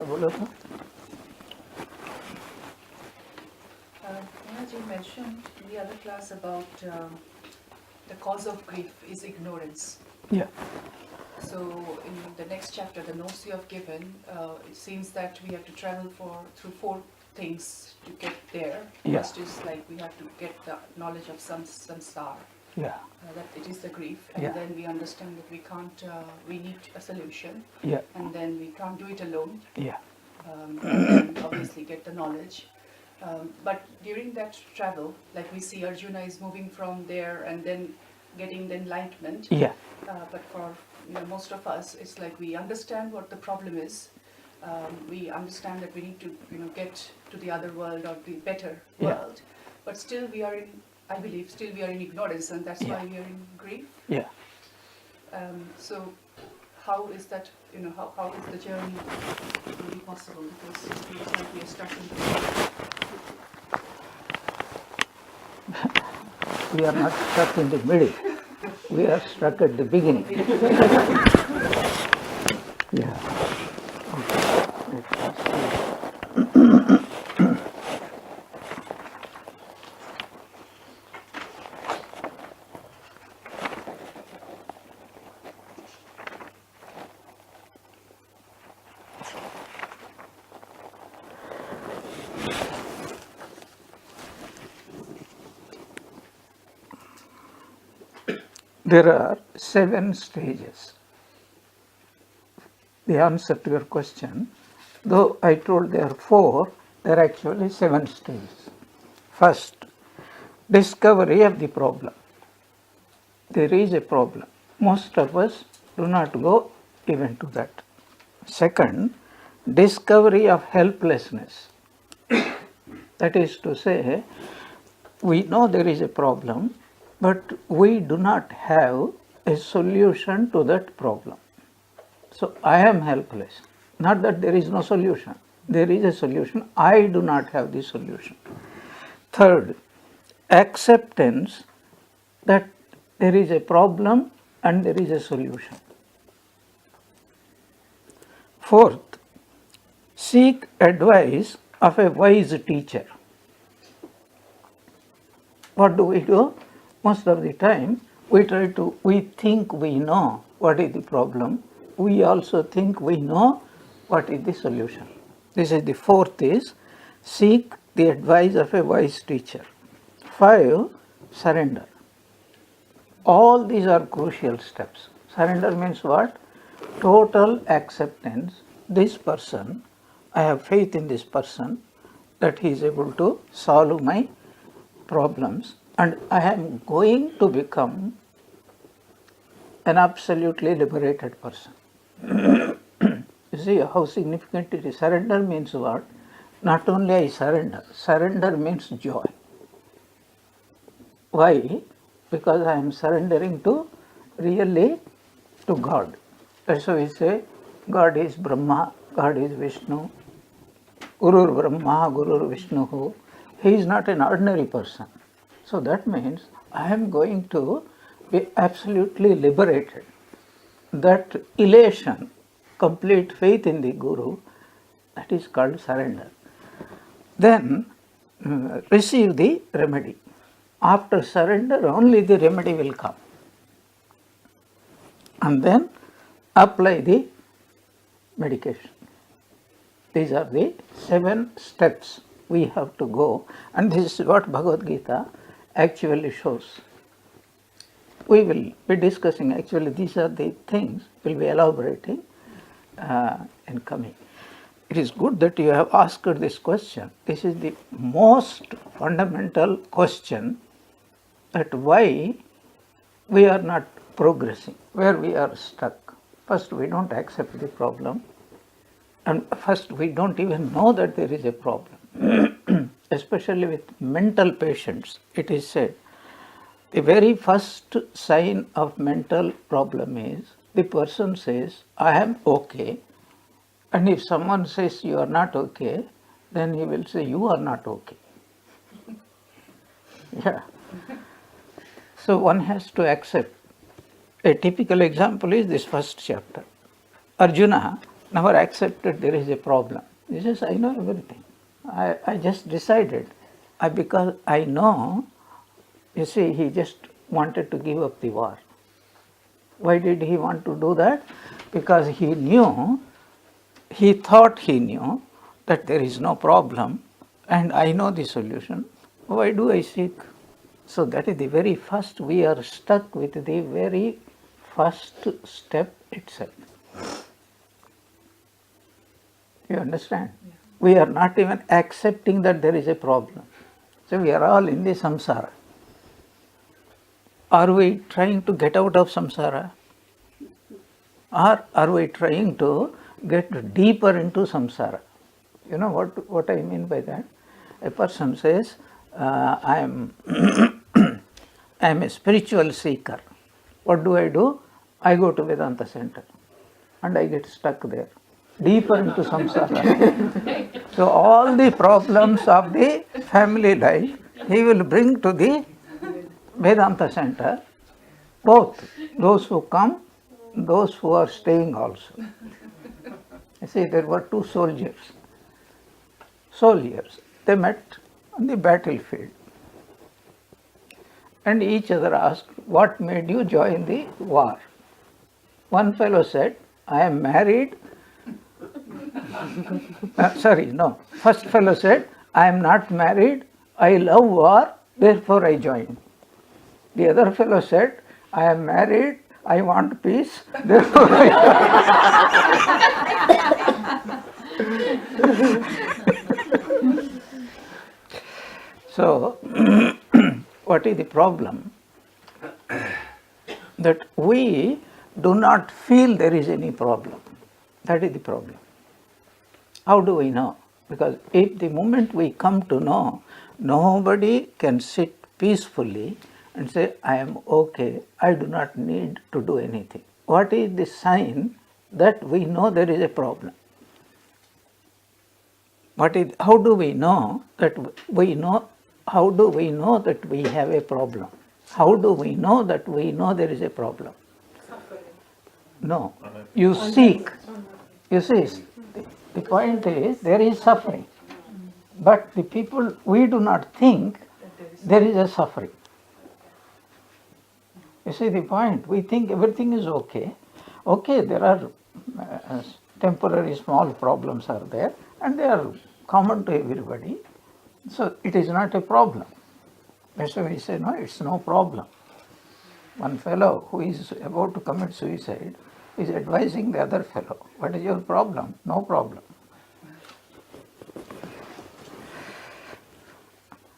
बोलो तो As you mentioned in the other class about the cause of grief is ignorance. Yeah. So in the next chapter, the notes you have given, it seems that we have to travel through four things to get there. Yeah. First is like we have to get the knowledge of samsara, Yeah. that it is the grief, and Yeah. then we understand that we can't, we need a solution, Yeah. and then we can't do it alone, Yeah. and then obviously get the knowledge. But during that travel, like we see Arjuna is moving from there and then getting the enlightenment. Yeah. But for most of us, it's like we understand what the problem is. We understand that we need to get to the other world or the better Yeah. world. But still we are in, I believe, still we are in ignorance, and that's Yeah. why we are in grief. Yeah. So how is that, how is the journey really possible? Because it feels like we are stuck in We are not stuck in the middle. We are stuck at the beginning. Yeah. There are 7 stages. The answer to your question, though I told there are 4, there are actually 7 stages. First, discovery of the problem. There is a problem. Most of us do not go even to that. Second, discovery of helplessness. That is to say, we know there is a problem, but we do not have a solution to that problem. So I am helpless. Not that there is no solution. There is a solution. I do not have the solution. Third, acceptance that there is a problem and there is a solution. Fourth, seek advice of a wise teacher. What do? Most of the time, we think we know what is the problem. We also think we know what is the solution. This is the fourth is, seek the advice of a wise teacher. 5, surrender. All these are crucial steps. Surrender means what? Total acceptance. This person, I have faith in this person that he is able to solve my problems, and I am going to become an absolutely liberated person. You see how significant it is. Surrender means what? Not only I surrender, surrender means joy. Why? Because I am surrendering to really to God. That's why we say God is Brahma, God is Vishnu, Gurur Brahma, Gurur Vishnu. He is not an ordinary person. So that means I am going to be absolutely liberated. That elation, complete faith in the Guru, that is called surrender. Then receive the remedy. After surrender, only the remedy will come. And then apply the medication. These are the 7 steps we have to go, and this is what Bhagavad Gita actually shows. We will be discussing, actually these are the things we'll be elaborating in coming. It is good that you have asked this question. This is the most fundamental question, that why we are not progressing, where we are stuck. First, we don't accept the problem, and first we don't even know that there is a problem. Especially with mental patients, it is said the very first sign of mental problem is the person says, I am okay, and if someone says you are not okay, then he will say you are not okay. Yeah. So one has to accept. A typical example is this first chapter. Arjuna never accepted there is a problem. He says, I know everything. I just decided. Because I know, you see, he just wanted to give up the war. Why did he want to do that? Because he thought he knew that there is no problem and I know the solution. Why do I seek? So that is the very first, we are stuck with the very first step itself. You understand? Yeah. We are not even accepting that there is a problem. So we are all in the samsara. Are we trying to get out of samsara? Or are we trying to get deeper into samsara? You know what I mean by that? A person says, I am a spiritual seeker. What do? I go to Vedanta center and I get stuck there, deeper into samsara. So all the problems of the family life, he will bring to the Vedanta center, both those who come, those who are staying also. You see, there were two soldiers. They met on the battlefield. And each other asked, what made you join the war? One fellow said, I am married. First fellow said, I am not married, I love war, therefore I joined. The other fellow said, I am married, I want peace, therefore I joined. So, what is the problem? That we do not feel there is any problem. That is the problem. How do we know? Because if the moment we come to know, nobody can sit peacefully and say, I am okay, I do not need to do anything. What is the sign that we know there is a problem? How do we know that we know? How do we know that we have a problem? How do we know that we know there is a problem? Suffering. No. You seek. You see, the point is there is suffering. But the people, we do not think there is a suffering. You see the point? We think everything is okay. Okay, there are temporary small problems are there and they are common to everybody. So it is not a problem. That's why we say, no, it's no problem. One fellow who is about to commit suicide is advising the other fellow, what is your problem? No problem.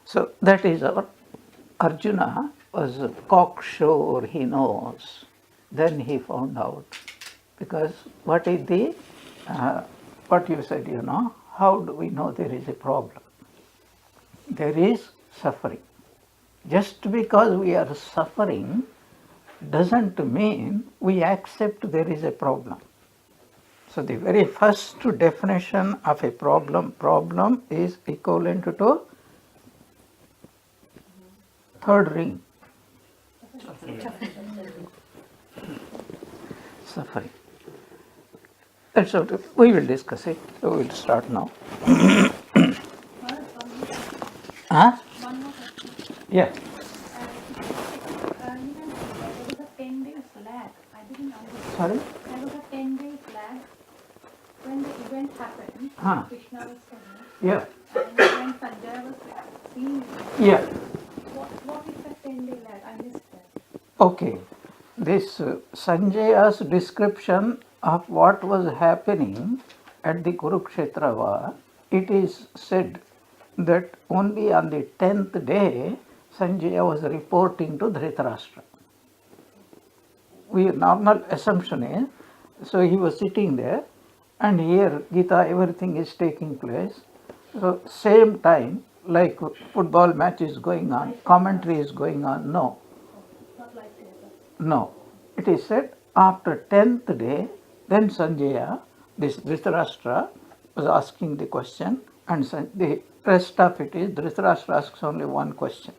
So that is our Arjuna was cocksure, he knows. Then he found out. Because what is the, what you said, how do we know there is a problem? There is suffering. Just because we are suffering doesn't mean we accept there is a problem. So the very first definition of a problem is equivalent to third ring. Suffering. That's what we will discuss it. So we will start now. Huh? One more question. Yeah. There was a 10 days lag. I didn't understand. Sorry? There was a 10 days lag when the event happened. Huh. Krishna was saying. Yeah. And when Sanjay was seeing it. Yeah. What is the 10-day lag? I missed that. Okay. This Sanjaya's description of what was happening at the Kurukshetra war, it is said that only on the 10th day Sanjaya was reporting to Dhritarashtra. Normal assumption is, so he was sitting there and here Gita, everything is taking place. So same time, like football match is going on, commentary is going on, no. Not like that. No. It is said after 10th day, then Sanjaya, this Dhritarashtra, was asking the question and the rest of it is Dhritarashtra asks only one question.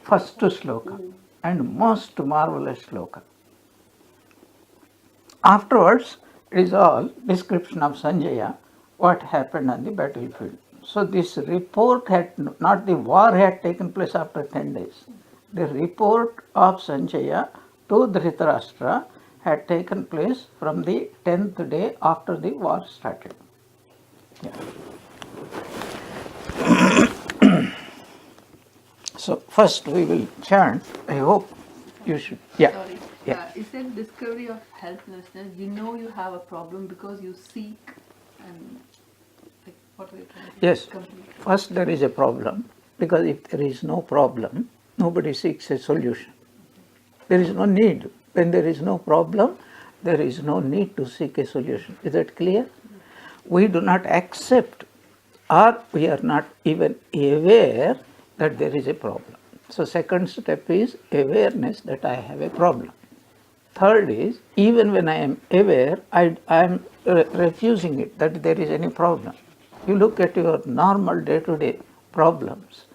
First sloka and most marvelous sloka. Afterwards, It is all description of Sanjaya, what happened on the battlefield. So this report had, not the war had taken place after 10 days. The report of Sanjaya to Dhritarashtra had taken place from the 10th day after the war started. Yeah. So first we will chant. I hope you should. Yeah. Sorry. Yeah. Is it discovery of helplessness? You know you have a problem because you seek and like what are you trying to Yes. complete? First there is a problem, because if there is no problem, nobody seeks a solution. There is no need. When there is no problem, there is no need to seek a solution. Is that clear? We do not accept, or we are not even aware that there is a problem. So second step is awareness that I have a problem. Third is, even when I am aware, I am refusing it, that there is any problem. You look at your normal day-to-day problems.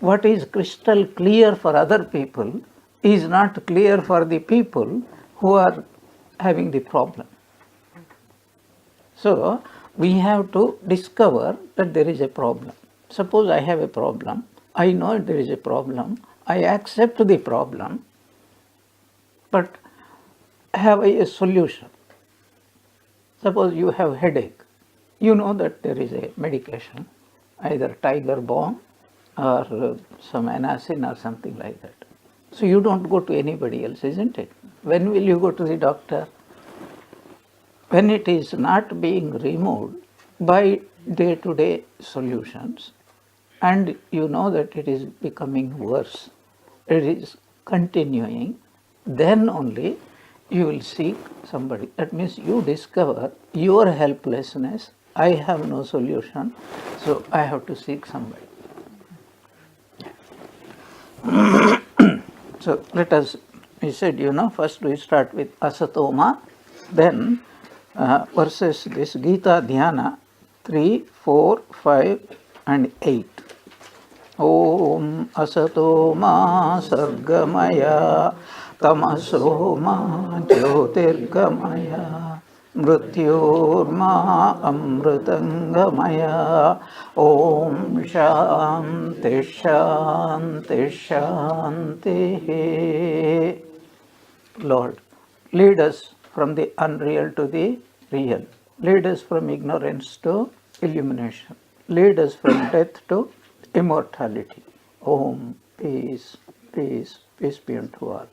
What is crystal clear for other people is not clear for the people who are having the problem. So we have to discover that there is a problem. Suppose I have a problem, I know there is a problem, I accept the problem, but have a solution. Suppose you have headache, you know that there is a medication, either Tiger Balm or some Anacin or something like that. So you don't go to anybody else, isn't it? When will you go to the doctor? When it is not being removed by day-to-day solutions, and you know that it is becoming worse, it is continuing, then only you will seek somebody. That means you discover your helplessness. I have no solution, so I have to seek somebody. So let us, we said, first we start with Asatoma, then verses this Gita Dhyana 3, 4, 5 and 8. Om Asatoma Sargamaya Tamasoma Jyotirgamaya Mrityorma Amritangamaya Om Shanti Shanti Shanti. Lord, lead us from the unreal to the real. Lead us from ignorance to illumination. Lead us from death to immortality. Om, peace, peace, peace be unto all.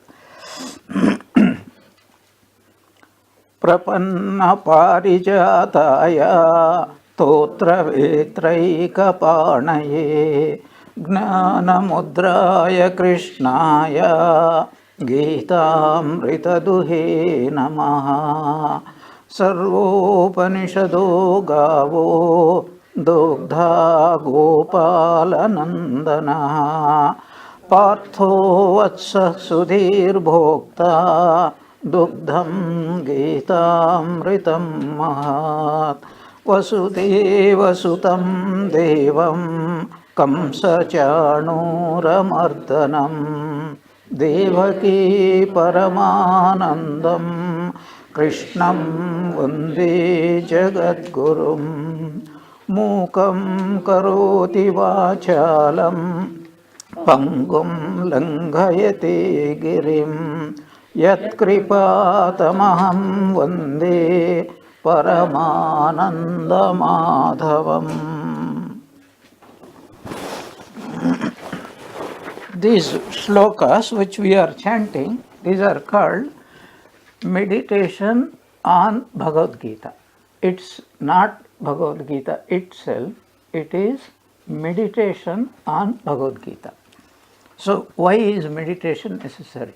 Prapanna parijataya totra vetraikapanaye gnanamudraya krishnaya Gītāmritaduhe namaha sarvopanishado gavo dogdha gopalanandana partho vatsa sudhir bhokta dugdham Gītāmritam mahat vasudeva sutam devam kamsa chanuramardanam Devaki Paramanandam Krishnam Vande Jagadgurum Mukam Karoti Vachalam Pangum Langhayate Girim Yat Kripatamaham Vande Paramananda Madhavam. These shlokas which we are chanting, these are called meditation on Bhagavad Gita. It's not Bhagavad Gita itself, it is meditation on Bhagavad Gita. So why is meditation necessary?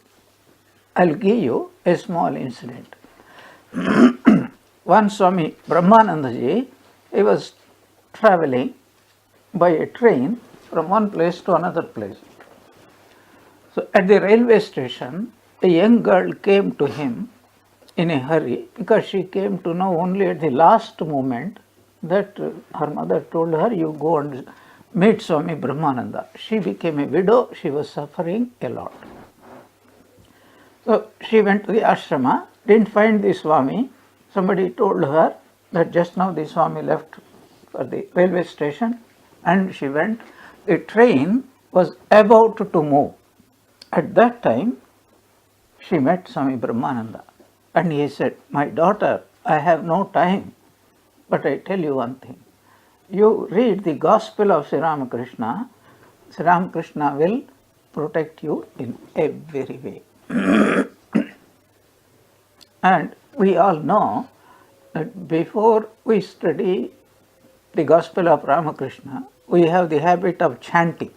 I'll give you a small incident. One Swami Brahmanandaji, he was traveling by a train from one place to another place. So at the railway station, a young girl came to him in a hurry because she came to know only at the last moment that her mother told her, you go and meet Swami Brahmananda. She became a widow, she was suffering a lot. So she went to the ashrama, didn't find the Swami, somebody told her that just now the Swami left for the railway station, and she went. The train was about to move. At that time, she met Swami Brahmananda, and he said, "My daughter, I have no time, but I tell you one thing. You read the Gospel of Sri Ramakrishna, Sri Ramakrishna will protect you in every way." And we all know that before we study the Gospel of Ramakrishna, we have the habit of chanting.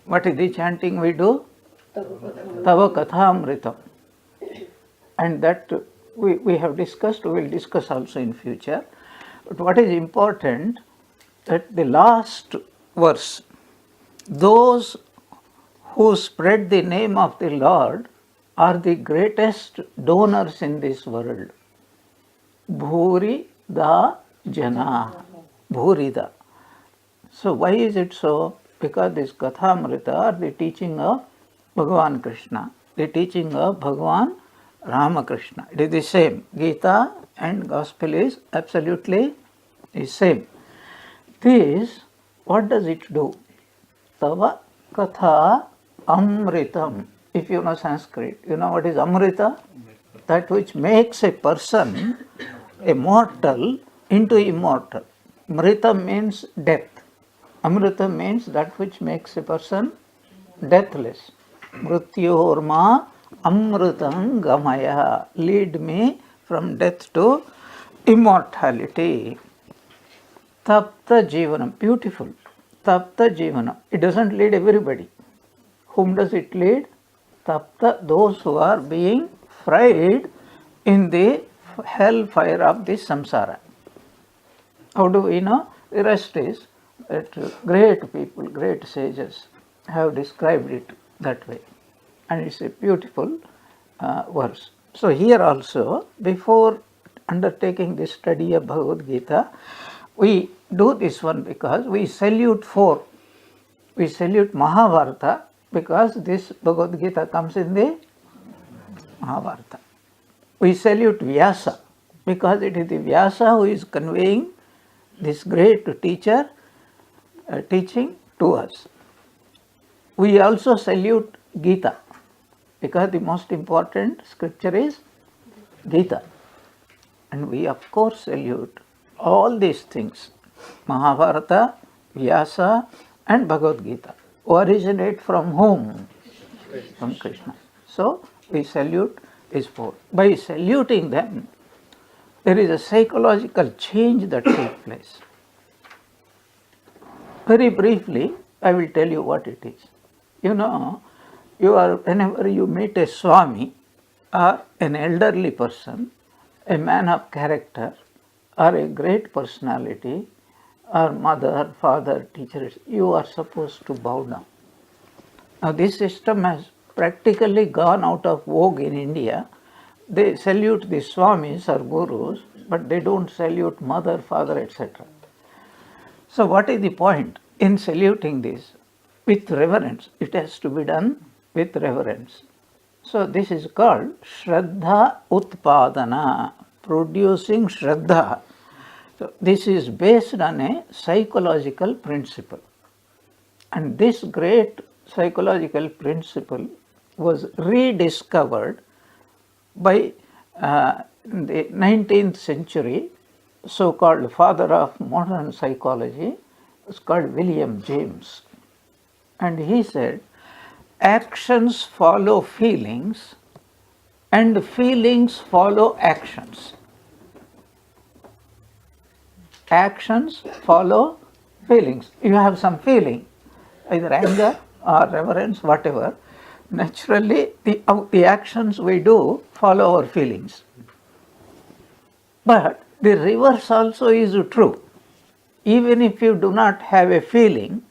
What is the chanting we do? Tava Kathamritam. And that we have discussed, we will discuss also in future. But what is important, that the last verse, those who spread the name of the Lord are the greatest donors in this world. Bhuri da jana. Bhuri da. So why is it so? Because this Kathamrita are the teaching of Bhagavan Krishna, the teaching of Bhagavan Ramakrishna. It is the same. Gita and Gospel is absolutely the same. This, what does it do? Tava Katha Amritam. If you know Sanskrit, you know what is Amrita? That which makes a person, a mortal, into immortal. Mrita means death. Amrita means that which makes a person deathless. Mrityorma amritam gamaya. Lead me from death to immortality. Tapta jivanam. Beautiful. Tapta jivanam. It doesn't lead everybody. Whom does it lead? Tapta, those who are being fried in the hellfire of this samsara. How do we know? The rest is that great people, great sages have described it that way. And it's a beautiful verse. So here also, before undertaking the study of Bhagavad Gita, we do this one because we salute four. We salute Mahabharata because this Bhagavad Gita comes in the Mahabharata. We salute Vyasa because it is the Vyasa who is conveying this great teacher teaching to us. We also salute Gita because the most important scripture is Gita. And we of course salute all these things, Mahabharata, Vyasa and Bhagavad Gita. Originate from whom? From Krishna. So we salute these four. By saluting them, there is a psychological change that takes place. Very briefly, I will tell you what it is. You know, whenever you meet a Swami or an elderly person, a man of character or a great personality or mother, father, teachers, you are supposed to bow down. Now this system has practically gone out of vogue in India. They salute the Swamis or Gurus, but they don't salute mother, father, etc. So what is the point in saluting this? With reverence. It has to be done with reverence. So this is called Shraddha Utpadana, producing Shraddha. So this is based on a psychological principle. And this great psychological principle was rediscovered by the 19th century, so-called father of modern psychology, was called William James. And he said, actions follow feelings and feelings follow actions. Actions follow feelings. You have some feeling, either anger or reverence, whatever. Naturally, the actions we do follow our feelings. But the reverse also is true. Even if you do not have a feeling,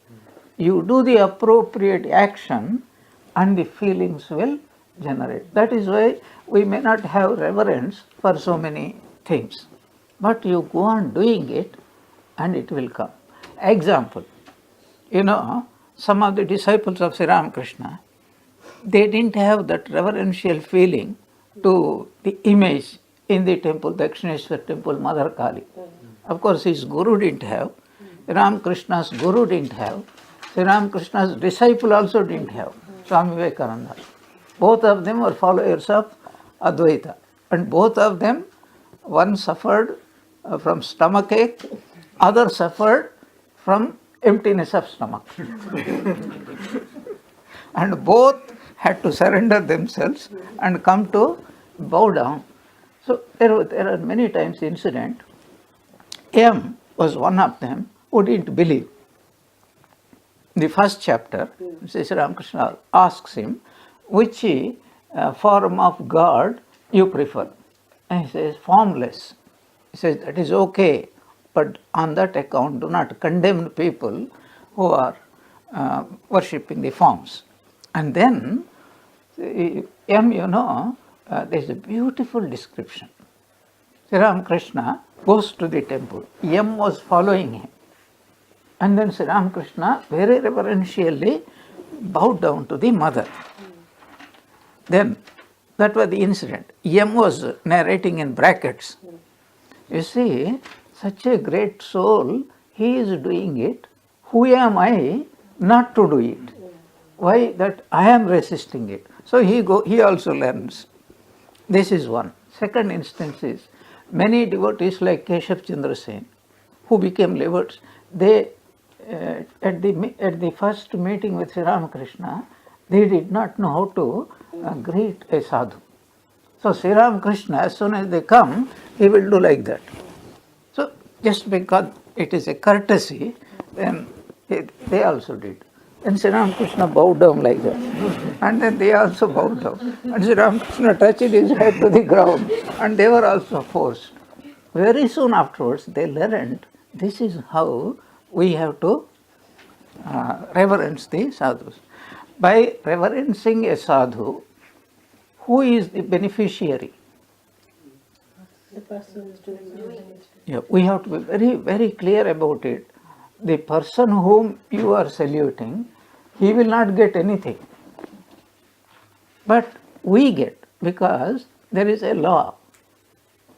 you do the appropriate action and the feelings will generate. That is why we may not have reverence for so many things. But you go on doing it and it will come. Example, some of the disciples of Sri Ramakrishna, they didn't have that reverential feeling to the image in the temple, Dakshineshwar temple, Mother Kali. Of course, his guru didn't have, Ramakrishna's guru didn't have, Sri Ramakrishna's disciple also didn't have, Swami Vivekananda. Both of them were followers of Advaita, and both of them, one suffered from stomach ache, other suffered from emptiness of stomach. And both had to surrender themselves and come to bow down. So there are many times incident. M was one of them who didn't believe. In the first chapter, Sri Ramakrishna asks him, which form of God you prefer? And he says, formless. He says, that is okay, but on that account do not condemn people who are worshipping the forms. And then, there is a beautiful description. Sri Ramakrishna goes to the temple. M was following him. And then Sri Ramakrishna very reverentially bowed down to the mother. Then, that was the incident. M was narrating in brackets. You see, such a great soul, he is doing it. Who am I not to do it? Why that I am resisting it? So he also learns. This is one. Second instance is, many devotees like Keshav Chandra Sen, who became devotees, they at the first meeting with Sri Ramakrishna, they did not know how to greet a sadhu. So Sri Ramakrishna, as soon as they come, he will do like that. So just because it is a courtesy, then they also did. And Sri Ramakrishna bowed down like that. And then they also bowed down. And Sri Ramakrishna touched his head to the ground. And they were also forced. Very soon afterwards, they learned this is how we have to reverence the sadhus. By reverencing a sadhu, who is the beneficiary? The person is doing it. Yeah, we have to be very, very clear about it. The person whom you are saluting, he will not get anything. But we get, because there is a law.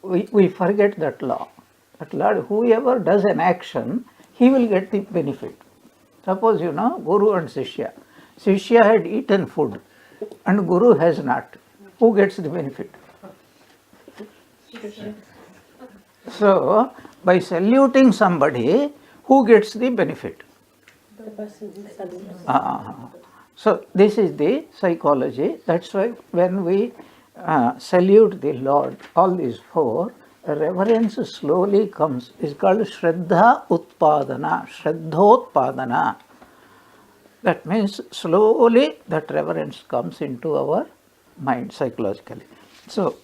We forget that law. That law, whoever does an action, he will get the benefit. Suppose, Guru and Shishya. Shishya had eaten food and Guru has not. Who gets the benefit? So, by saluting somebody, who gets the benefit? The person who salutes. So, this is the psychology. That's why when we salute the Lord, all these four, reverence slowly comes. It's called Shraddha Utpadana, Shraddhotpadana. That means slowly that reverence comes into our mind psychologically. So,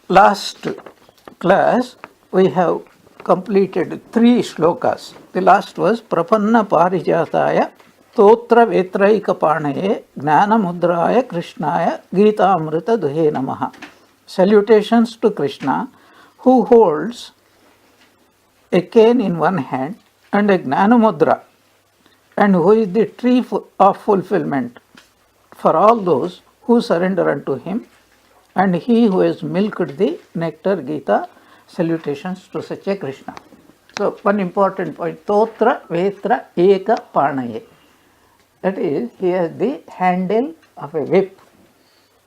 last class we have completed 3 shlokas. The last was Prapanna Parijataya Totra Vetraika Panaye Gnana Mudraya Krishnaya Gita Amrita Duhe Namaha. Salutations to Krishna, who holds a cane in one hand and a Gnana Mudra, and who is the tree of fulfillment for all those who surrender unto him, and he who has milked the nectar Gita. Salutations to such a Krishna. So, one important point, Totra Vetra Eka Panaye. That is, he has the handle of a whip.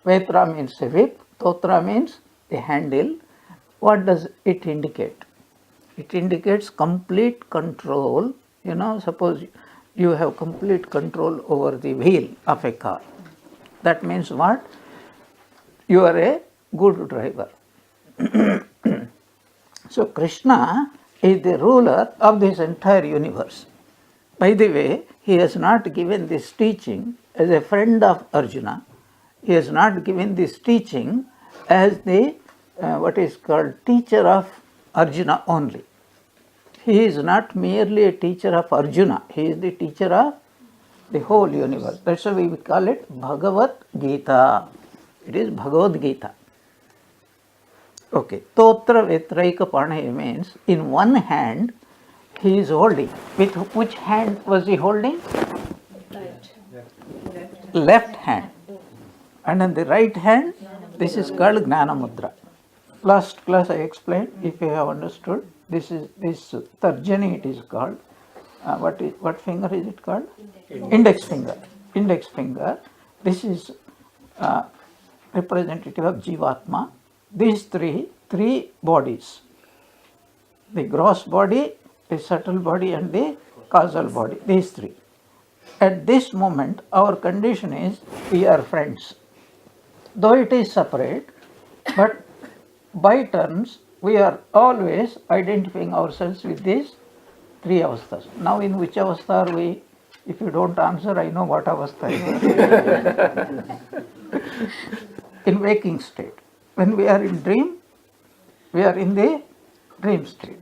Vetra means a whip, Totra means the handle. What does it indicate? It indicates complete control. Suppose you have complete control over the wheel of a car. That means what? You are a good driver. So, Krishna is the ruler of this entire universe. By the way, he has not given this teaching as a friend of Arjuna. He has not given this teaching as the what is called teacher of Arjuna only. He is not merely a teacher of Arjuna. He is the teacher of the whole universe. That's why we call it Bhagavad Gita. It is Bhagavad Gita. Okay, Totra Vetraika Panaye means in one hand he is holding. With which hand was he holding? Right. left hand. And in the right hand, this is called Gnana Mudra. Last class I explained, if you have understood, this Tarjani it is called. What finger is it called? Index finger. Index finger. This is representative of Jivatma. These three bodies. The gross body, the subtle body and the causal body. These three. At this moment, our condition is we are friends. Though it is separate, but by turns, we are always identifying ourselves with these three avasthas. Now, in which avastha are we? If you don't answer, I know what avastha you are. In waking state. When we are in dream, we are in the dream state.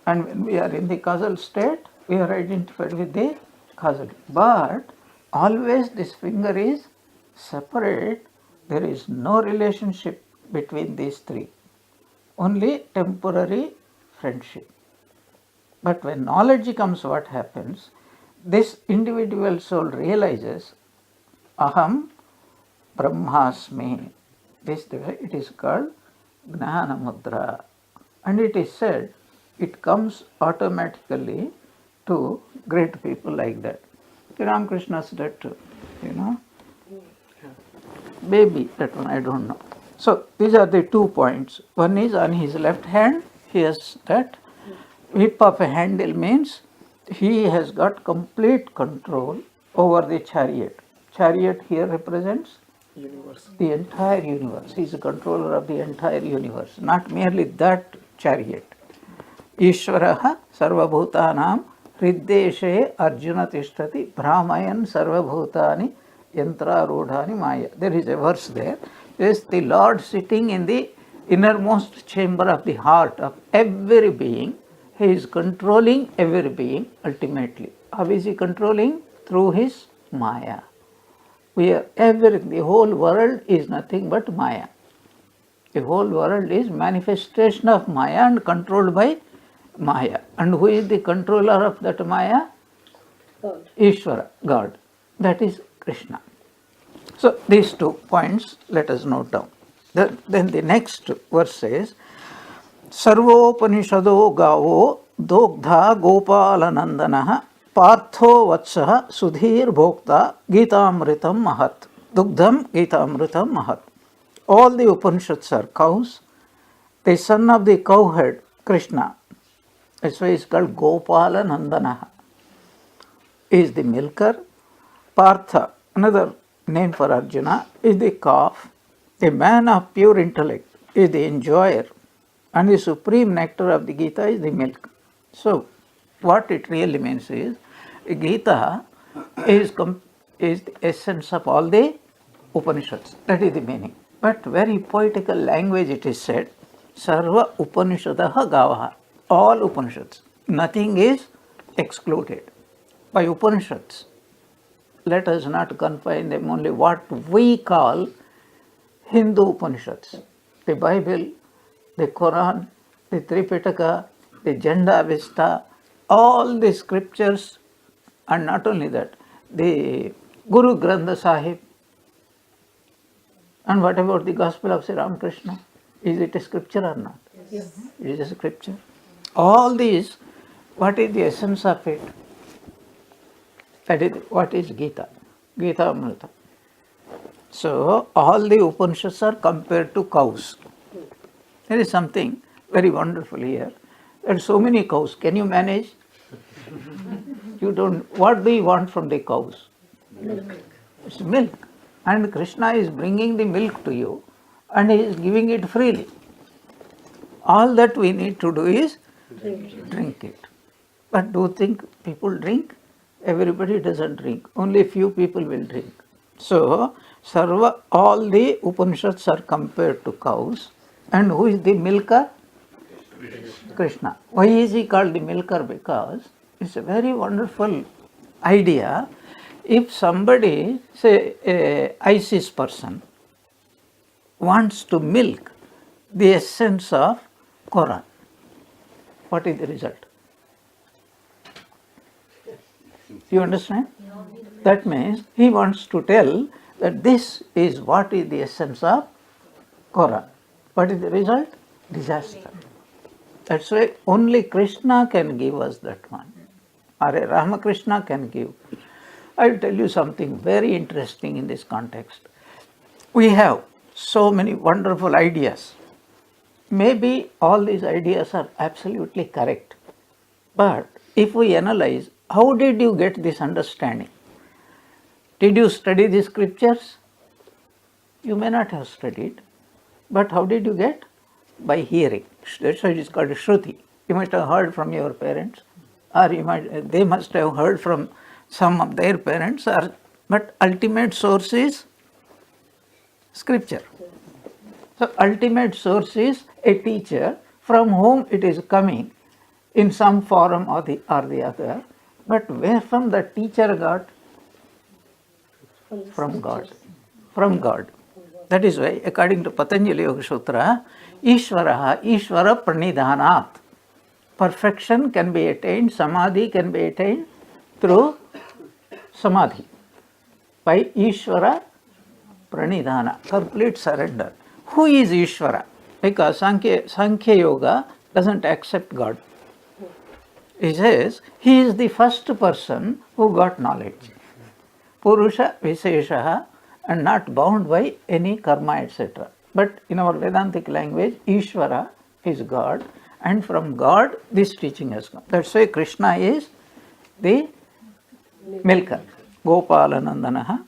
And when we are in the causal state, we are identified with the causal. But always this finger is separate. There is no relationship between these three. Only temporary friendship. But when knowledge comes, what happens? This individual soul realizes, Aham Brahmasmi. This it is called Gnana Mudra. And it is said, it comes automatically to great people like that. Ramakrishna said that, baby, that one I don't know. So these are the 2 points. One is on his left hand, he has that. Whip of a handle means he has got complete control over the chariot. Chariot here represents the entire universe. He is the controller of the entire universe, not merely that chariot. Ishvaraha sarvabhutanam hriddeshe arjuna tishtati brahmayan sarvabhutani yantrarudhani maya. There is a verse there. There is the Lord sitting in the innermost chamber of the heart of every being. He is controlling every being ultimately. How is he controlling? Through his Maya. The whole world is nothing but Maya. The whole world is manifestation of Maya and controlled by Maya. And who is the controller of that Maya? God. Ishvara, God. That is Krishna. So these 2 points let us note down. Then the next verse says, Sarvopanishado gavo dogdha gopalanandana partho vatsaha sudhir bhokta gitamritam mahat. Dugdham gitamritam mahat. All the Upanishads are cows. The son of the cowhead, Krishna, that's why he is called Gopalanandana, is the milker. Partha, another name for Arjuna, is the calf. The man of pure intellect is the enjoyer. And the supreme nectar of the Gita is the milk. So, what it really means is, Gita is the essence of all the Upanishads. That is the meaning. But very poetical language it is said, Sarva Upanishadaha Gavaha. All Upanishads. Nothing is excluded. By Upanishads, let us not confine them only what we call Hindu Upanishads. The Bible, the Quran, the Tripitaka, the Janda-Avesta, all the scriptures, and not only that, the Guru Granth Sahib. And what about the Gospel of Sri Ramakrishna? Is it a scripture or not? Yes. It is a scripture. All these, what is the essence of it? That is, what is Gita? Gita Amrita. So, all the Upanishads are compared to cows. There is something very wonderful here. There are so many cows. Can you manage? You don't. What do you want from the cows? Milk. It's milk. And Krishna is bringing the milk to you and he is giving it freely. All that we need to do is drink it. But do you think people drink? Everybody doesn't drink. Only few people will drink. So, all the Upanishads are compared to cows. And who is the milker? Krishna. Why is he called the milker? Because it's a very wonderful idea. If somebody, say a ISIS person, wants to milk the essence of Quran, what is the result? You understand? That means he wants to tell that this is what is the essence of Quran. What is the result? Disaster. That's why only Krishna can give us that one. Or Ramakrishna can give. I will tell you something very interesting in this context. We have so many wonderful ideas. Maybe all these ideas are absolutely correct. But if we analyze, how did you get this understanding? Did you study the scriptures? You may not have studied. But how did you get? By hearing. That's why it is called Shruti. You might have heard from your parents, or they must have heard from some of their parents, but ultimate source is scripture. So ultimate source is a teacher from whom it is coming in some form or the other. But where from the teacher got? From God. From God. That is why, according to Patanjali Yoga Sutra, Ishvara Pranidhanat. Perfection can be attained, Samadhi can be attained through Samadhi. By Ishvara Pranidhana, complete surrender. Who is Ishvara? Because Sankhya Yoga doesn't accept God. He says he is the first person who got knowledge. Purusha Visheshaha, and not bound by any karma, etc. But in our Vedantic language, Ishvara is God, and from God this teaching has come. That's why Krishna is the milker, Gopalanandanaha,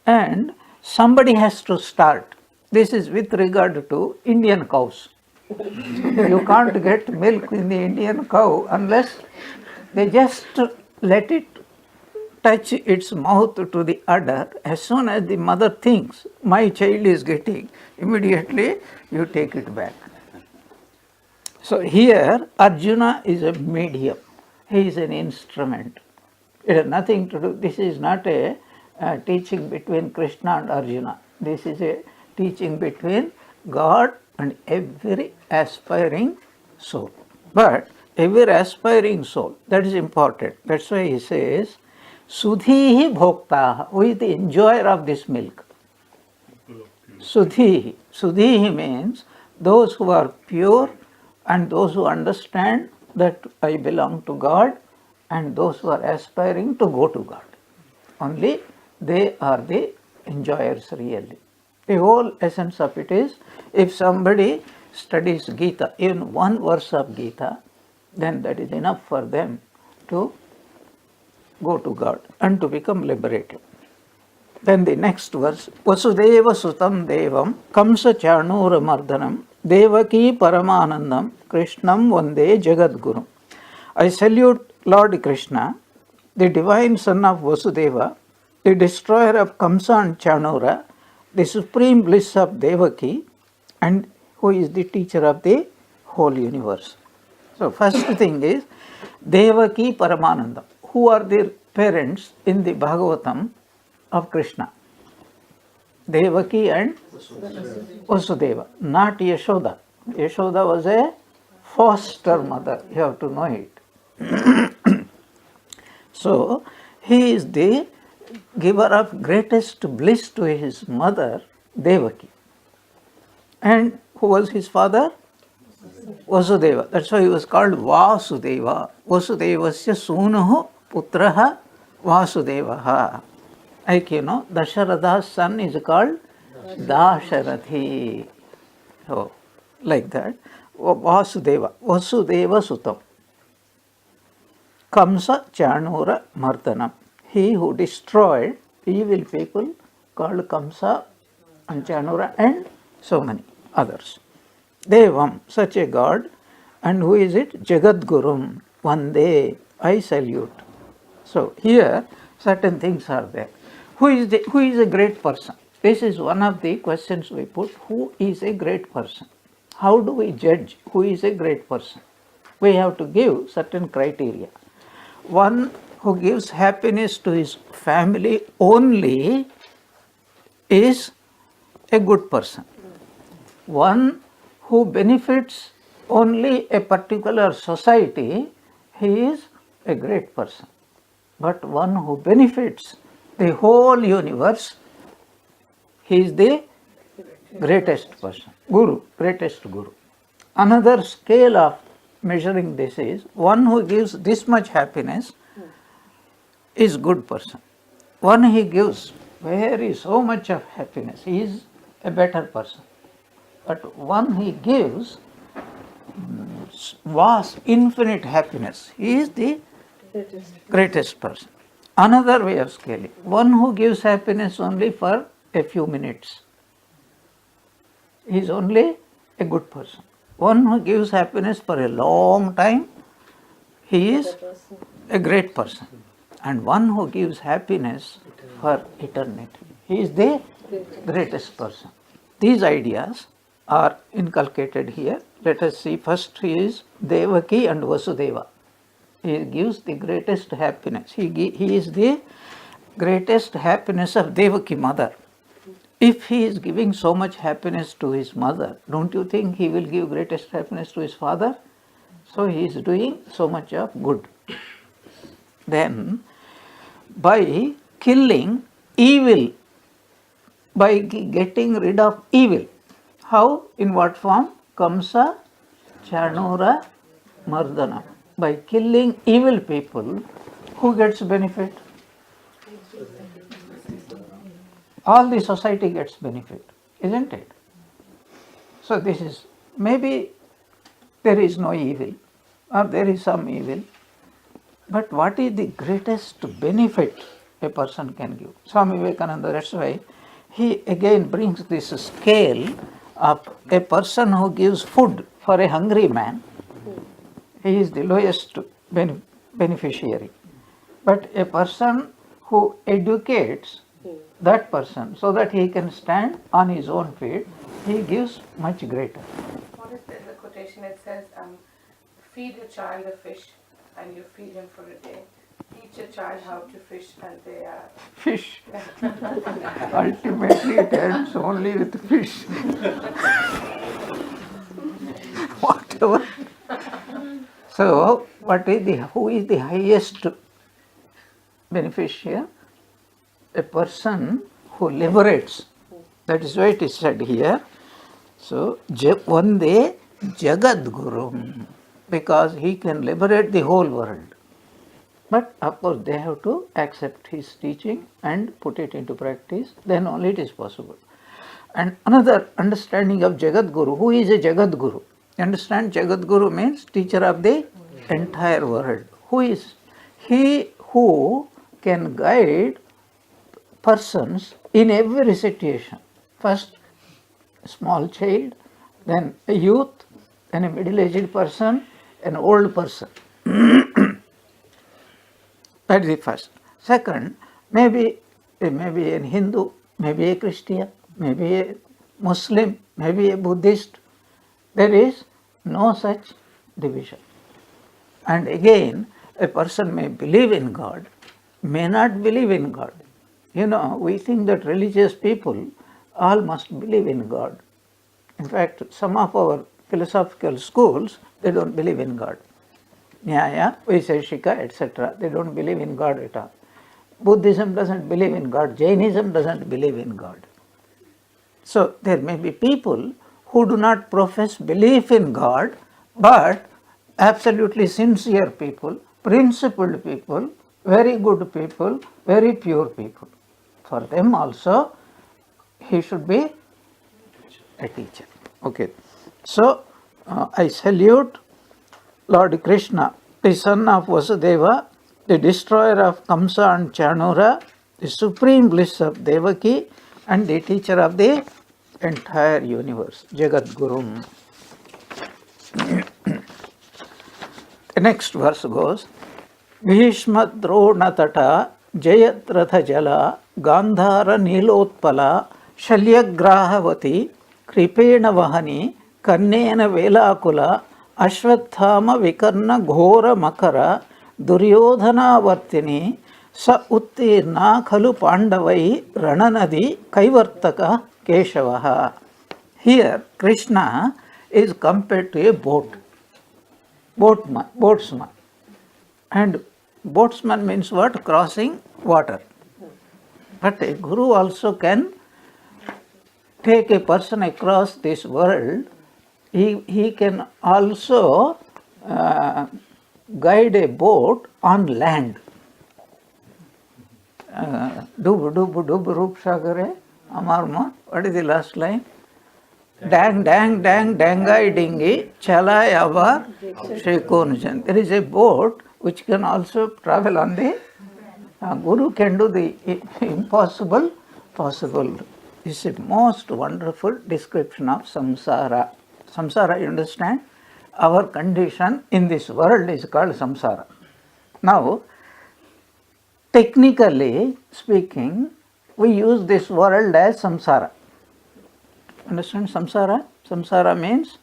and somebody has to start. This is with regard to Indian cows. You can't get milk in the Indian cow unless they just let it touch its mouth to the udder. As soon as the mother thinks, my child is getting, immediately you take it back. So here Arjuna is a medium. He is an instrument. It has nothing to do, this is not a teaching between Krishna and Arjuna. This is a teaching between God and every aspiring soul. But every aspiring soul, that is important. That's why he says, Sudhihi bhoktaha, who is the enjoyer of this milk? Sudhihi. Sudhihi means those who are pure and those who understand that I belong to God and those who are aspiring to go to God. Only they are the enjoyers really. The whole essence of it is, if somebody studies Gita, even one verse of Gita, then that is enough for them to go to God and to become liberated. Then the next verse, Vasudeva Sutam Devam Kamsa Chanura Mardanam Devaki Paramanandam Krishnam Vande Jagadguru. I salute Lord Krishna, the divine son of Vasudeva, the destroyer of Kamsa and Chanura, the supreme bliss of Devaki, and who is the teacher of the whole universe. So first thing is Devaki Paramanandam. Who are the parents in the Bhagavatam of Krishna? Devaki and Vasudeva, not Yashoda. Yashoda was a foster mother, you have to know it. So, he is the giver of greatest bliss to his mother, Devaki. And who was his father? Vasudeva. That's why he was called Vasudeva. Vasudevasya sunuhu putraha Vasudevaha. Like Dasharatha's son is called Dasharathi. So, like that. Vasudeva. Vasudeva Sutam. Kamsa Chanura Mardanam. He who destroyed evil people called Kamsa and Chanura and so many others. Devam, such a God, and who is it? Jagadgurum, Vande, I salute. So here certain things are there. Who is a great person? This is one of the questions we put. Who is a great person? How do we judge who is a great person? We have to give certain criteria. One who gives happiness to his family only is a good person. One who benefits only a particular society, he is a great person. But one who benefits the whole universe, he is the greatest person, Guru, greatest Guru. Another scale of measuring this is one who gives this much happiness is good person. One he gives very so much of happiness, he is a better person. But one he gives vast, infinite happiness, he is the greatest person. Another way of scaling, one who gives happiness only for a few minutes, he is only a good person. One who gives happiness for a long time, he is a great person. And one who gives happiness for eternity, he is the greatest person. These ideas are inculcated here. Let us see, first he is Devaki and Vasudeva. He gives the greatest happiness. He is the greatest happiness of Devaki mother. If he is giving so much happiness to his mother, don't you think he will give greatest happiness to his father? So he is doing so much of good. Then, by killing evil, by getting rid of evil, how, in what form? Kamsa, Chanura, Mardana. By killing evil people, who gets benefit? All the society gets benefit, isn't it? So this is, maybe there is no evil or there is some evil, but what is the greatest benefit a person can give? Swami Vivekananda, that's why he again brings this scale of a person who gives food for a hungry man, he is the lowest beneficiary. But a person who educates that person so that he can stand on his own feet, he gives much greater. What is the quotation? It says, feed a child a fish and you feed him for a day. Teach a child how to fish and they are... Fish. Ultimately it ends only with fish. Whatever. So, who is the highest beneficiary? A person who liberates. That is why it is said here. So, Vande Jagad Guru, because he can liberate the whole world. But of course, they have to accept his teaching and put it into practice, then only it is possible. And another understanding of Jagat Guru, who is a Jagat Guru? You understand, Jagat Guru means teacher of the entire world. Who is? He who can guide persons in every situation. First, a small child, then a youth, then a middle-aged person, an old person. That is the first. Second, maybe a Hindu, maybe a Christian, maybe a Muslim, maybe a Buddhist. There is no such division. And again, a person may believe in God, may not believe in God. You know, we think that religious people all must believe in God. In fact, some of our philosophical schools, they don't believe in God. Nyaya, Vaiseshika, etc. They don't believe in God at all. Buddhism doesn't believe in God. Jainism doesn't believe in God. So there may be people who do not profess belief in God, but absolutely sincere people, principled people, very good people, very pure people. For them also, he should be a teacher. Okay. So I salute Lord Krishna, the son of Vasudeva, the destroyer of Kamsa and Chanura, the supreme bliss of Devaki, and the teacher of the entire universe, Jagat Guru. The next verse goes, Bhishma Drona Tata Jayat Ratha Jala Gandhara Nilotpala Shalyagrahavati Kripena Vahani Kannena Velakula Ashwathama Vikarna Ghora Makara Duryodhana Vartini Sa Uttirna Khalu Pandavai Rananadi Kaivartaka Keshavaha. Here Krishna is compared to a boatsman. And boatsman means what? Crossing water. But a guru also can take a person across this world. He can also guide a boat on land. Dub dub dub rup sagare amar mon. What is the last line? Dang dang dang dangai dingi chalai avar shekonjan. There is a boat which can also travel on the Guru can do the impossible possible. This is a most wonderful description of samsara. Samsara, you understand? Our condition in this world is called samsara. Now, technically speaking, we use this world as samsara. Understand samsara? Samsara means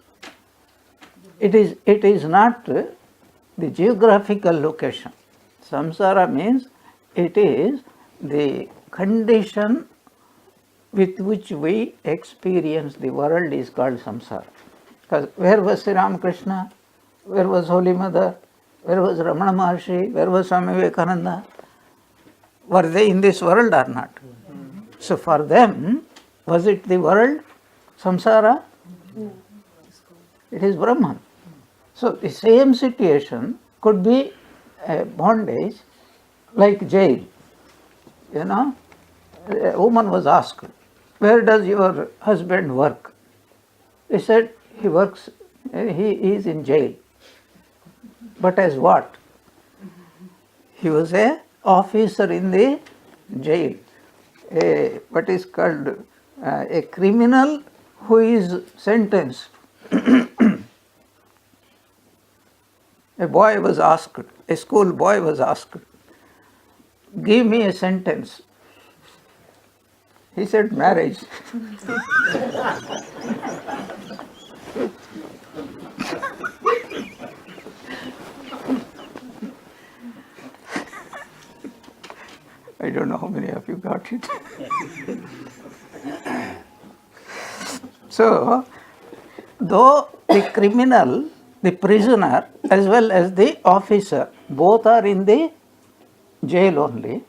it is not the geographical location. Samsara means it is the condition with which we experience the world is called samsara. Because where was Sri Ramakrishna? Where was Holy Mother? Where was Ramana Maharshi? Where was Swami Vivekananda? Were they in this world or not? So for them, was it the world, samsara? It is Brahman. So the same situation could be a bondage like jail. You know, a woman was asked, where does your husband work? He said, he is in jail. But as what? He was a officer in the jail. What is called a criminal who is sentenced. A boy was asked, a school boy was asked, give me a sentence. He said, marriage. I don't know how many of you got it. So, though the criminal, the prisoner, as well as the officer, both are in the jail only,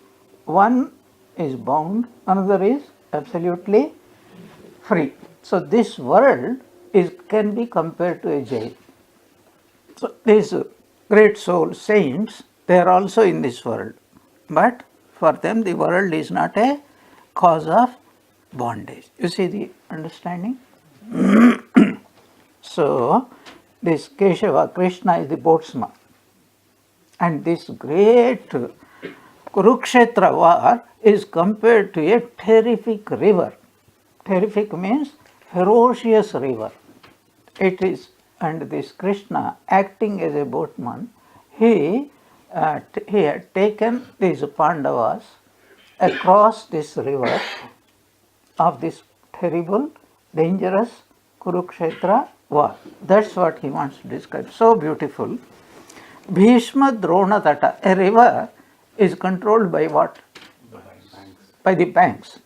one is bound, another is absolutely free. So, this world can be compared to a jail. So, these great soul saints, they are also in this world. But for them, the world is not a cause of bondage. You see the understanding? So, this Keshava, Krishna is the boatsman. And this great Kurukshetra war is compared to a terrific river. Terrific means ferocious river. It is, and this Krishna acting as a boatman, he had taken these Pandavas across this river of this terrible, dangerous Kurukshetra war. That's what he wants to describe. So beautiful. Bhishma Drona Tata, a river is controlled by what? By the banks.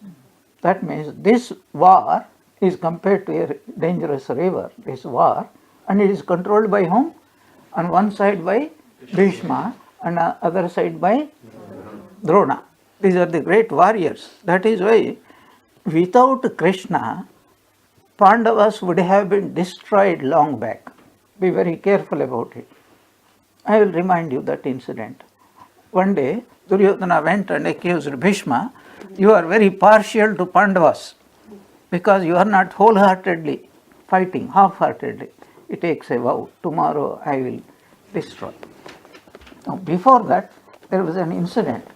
That means this war is compared to a dangerous river, this war, and it is controlled by whom? On one side by Bhishma, and on the other side by Drona. These are the great warriors. That is why without Krishna, Pandavas would have been destroyed long back. Be very careful about it. I will remind you that incident. One day, Duryodhana went and accused Bhishma, you are very partial to Pandavas because you are not wholeheartedly fighting, half-heartedly. He takes a vow, tomorrow I will destroy. Now, before that, there was an incident.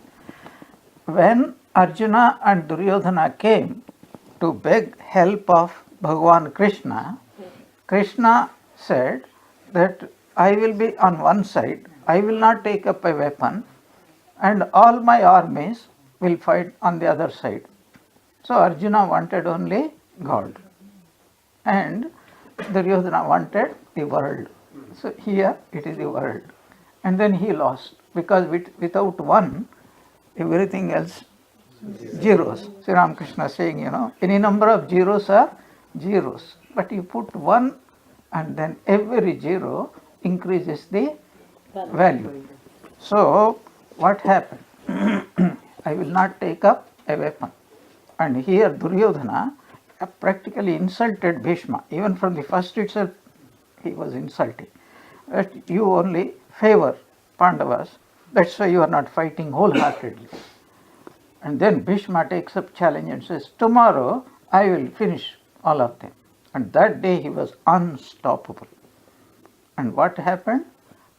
When Arjuna and Duryodhana came to beg help of Bhagavan Krishna, Krishna said that I will be on one side, I will not take up a weapon, and all my armies will fight on the other side. So Arjuna wanted only God, and Duryodhana wanted the world. So here it is the world. And then he lost, because without one, everything else zeros. Sri Ramakrishna saying, any number of zeros are zeros. But you put one and then every zero increases the value. So what happened? I will not take up a weapon. And here Duryodhana practically insulted Bhishma. Even from the first itself, he was insulting. That you only favor Pandavas, that's why you are not fighting wholeheartedly. And then Bhishma takes up challenge and says, tomorrow I will finish all of them. And that day he was unstoppable. And what happened?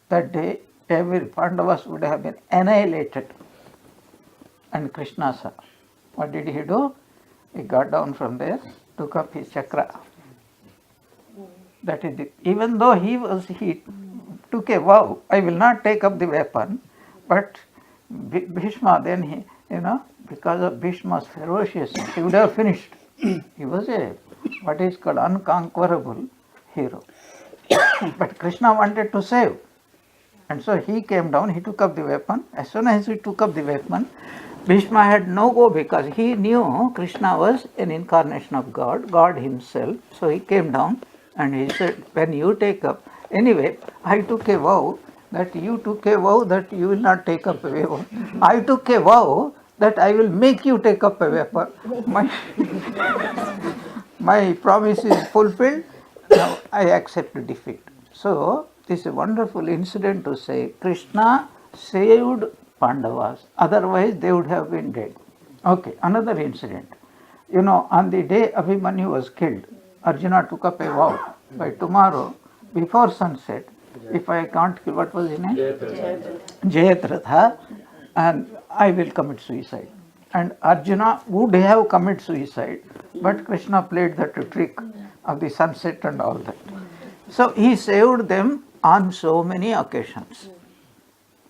That day every Pandavas would have been annihilated. And Krishna saw. What did he do? He got down from there, took up his chakra. That is it. Even though he took a vow, I will not take up the weapon, but Bhishma then because of Bhishma's ferociousness, he would have finished. He was a what is called unconquerable hero. But Krishna wanted to save. And so he came down, he took up the weapon. As soon as he took up the weapon, Bhishma had no go because he knew Krishna was an incarnation of God, God himself. So he came down and he said, when you take up, anyway, I took a vow that you took a vow that you will not take up a weapon. I took a vow that I will make you take up a weapon. My promise is fulfilled, now I accept defeat. So, this is a wonderful incident to say Krishna saved Pandavas, otherwise they would have been dead. Okay, another incident. On the day Abhimanyu was killed, Arjuna took up a vow, by tomorrow, before sunset, if I can't kill, what was his name? Jayadratha, and I will commit suicide. And Arjuna would have committed suicide, but Krishna played that trick of the sunset and all that. So he saved them on so many occasions.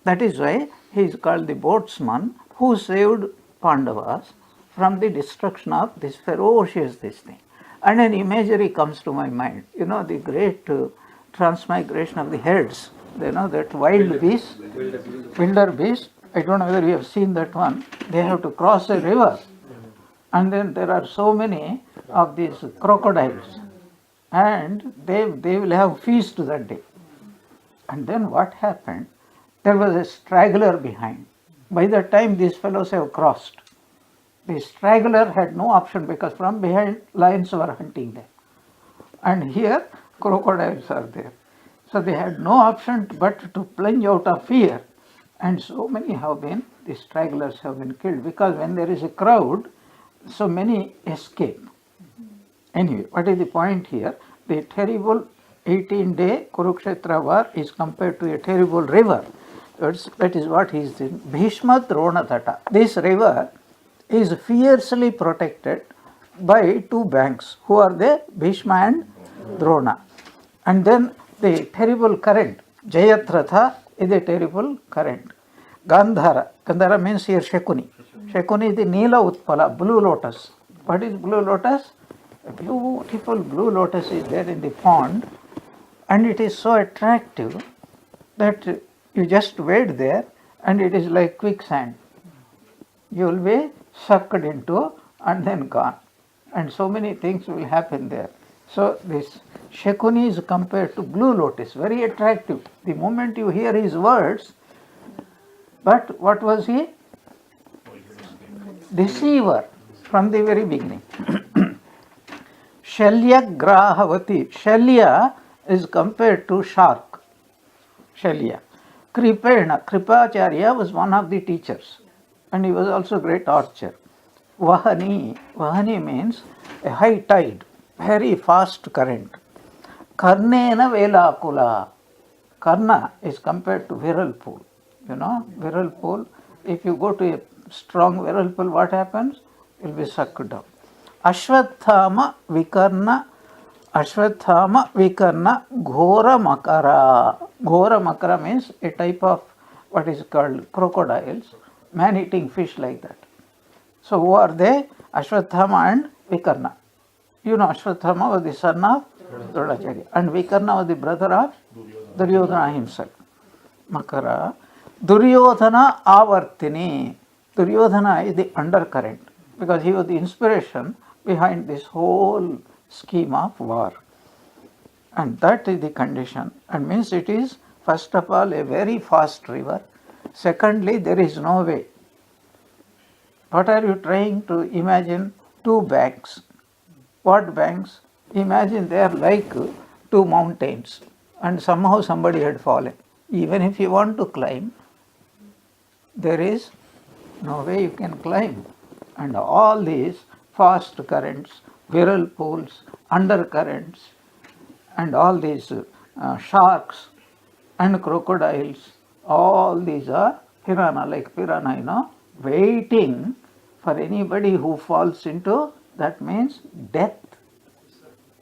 That is why he is called the boatsman who saved Pandavas from the destruction of this ferocious thing. And an imagery comes to my mind. The great transmigration of the herds. That wild beast, wilder beast. I don't know whether you have seen that one. They have to cross a river. And then there are so many of these crocodiles. And they will have feast that day. And then what happened? There was a straggler behind. By the time these fellows have crossed, the straggler had no option because from behind lions were hunting them. And here crocodiles are there. So they had no option but to plunge out of fear. And so many the stragglers have been killed because when there is a crowd, so many escape. Anyway, what is the point here? The terrible 18-day Kurukshetra war is compared to a terrible river. That is what he is saying. Bhishma Drona Tata. This river is fiercely protected by two banks. Who are they? Bhishma and Drona. And then the terrible current. Jayadratha is a terrible current. Gandhara. Gandhara means here Shakuni. Shakuni is the Neela Utpala, blue lotus. What is blue lotus? A beautiful blue lotus is there in the pond, and it is so attractive that you just wade there and it is like quicksand. You will be sucked into and then gone. And so many things will happen there. So this Shakuni is compared to blue lotus, very attractive. The moment you hear his words, but what was he? Deceiver from the very beginning. Shalya Grahavati. Shalya is compared to shark. Shalya. Kripena. Kripacharya was one of the teachers and he was also a great archer. Vahani. Vahani means a high tide, very fast current. Karnena Velakula. Karna is compared to Viralpool. Viralpool, if you go to a strong Viralpool, what happens? You will be sucked down. Ashwathama Vikarna Ghora Makara. Ghora Makara means a type of what is called crocodiles, man-eating fish like that. So who are they? Ashwathama and Vikarna. Ashwathama was the son of Drodacharya and Vikarna was the brother of Duryodhana himself. Makara. Duryodhana Avartini. Duryodhana is the undercurrent because he was the inspiration behind this whole scheme of war. And that is the condition. And means it is, first of all, a very fast river. Secondly, there is no way. What are you trying to imagine? Two banks. What banks? Imagine they are like two mountains and somehow somebody had fallen. Even if you want to climb, there is no way you can climb. And all these fast currents, whirlpools, undercurrents, and all these sharks and crocodiles, all these are piranha, like piranha, waiting for anybody who falls into, that means death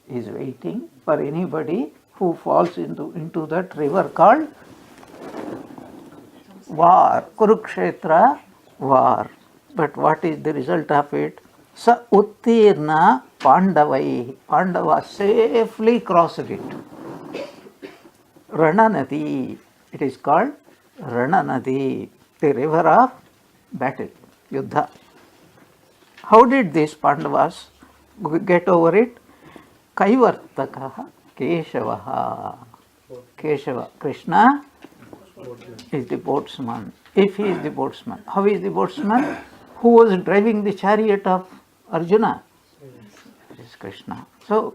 is waiting for anybody who falls into that river called war, Kurukshetra war. But what is the result of it? Sa uttirna Pandavai. Pandavas safely crossed it. Rananadi. It is called Rananadi, the river of battle, Yuddha. How did these Pandavas get over it? Kaivartaka Keshavaha. Keshava, Krishna is the boatsman. If he is the boatsman, how is the boatsman? Who was driving the chariot of Arjuna? It is Krishna. So,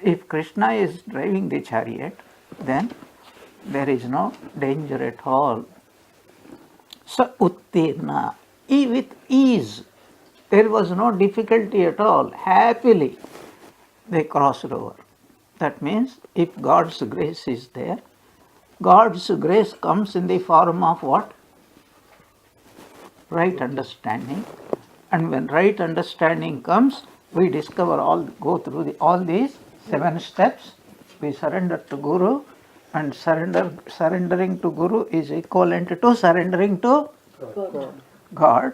if Krishna is driving the chariot, then there is no danger at all. So, uttirna, with ease, there was no difficulty at all. Happily, they crossed over. That means, if God's grace is there, God's grace comes in the form of what? Right understanding. And when right understanding comes, we discover go through all these 7 steps. We surrender to Guru, and surrendering to Guru is equivalent to surrendering to God.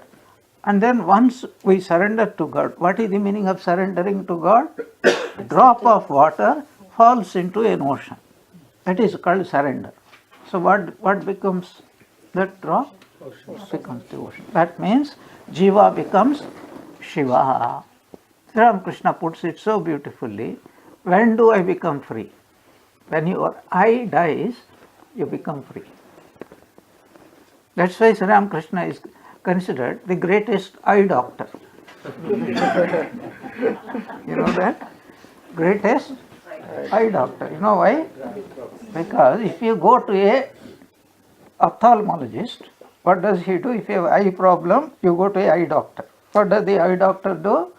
And then once we surrender to God, what is the meaning of surrendering to God? A drop of water falls into an ocean. That is called surrender. So what becomes that drop? Becomes the ocean. That means Jiva becomes Shiva. Sri Ramakrishna puts it so beautifully. When do I become free? When your I dies, you become free. That's why Sri Ramakrishna is considered the greatest eye doctor. You know that? Greatest eye doctor. You know why? Because if you go to a ophthalmologist, what does he do? If you have eye problem, you go to a eye doctor. What does the eye doctor do?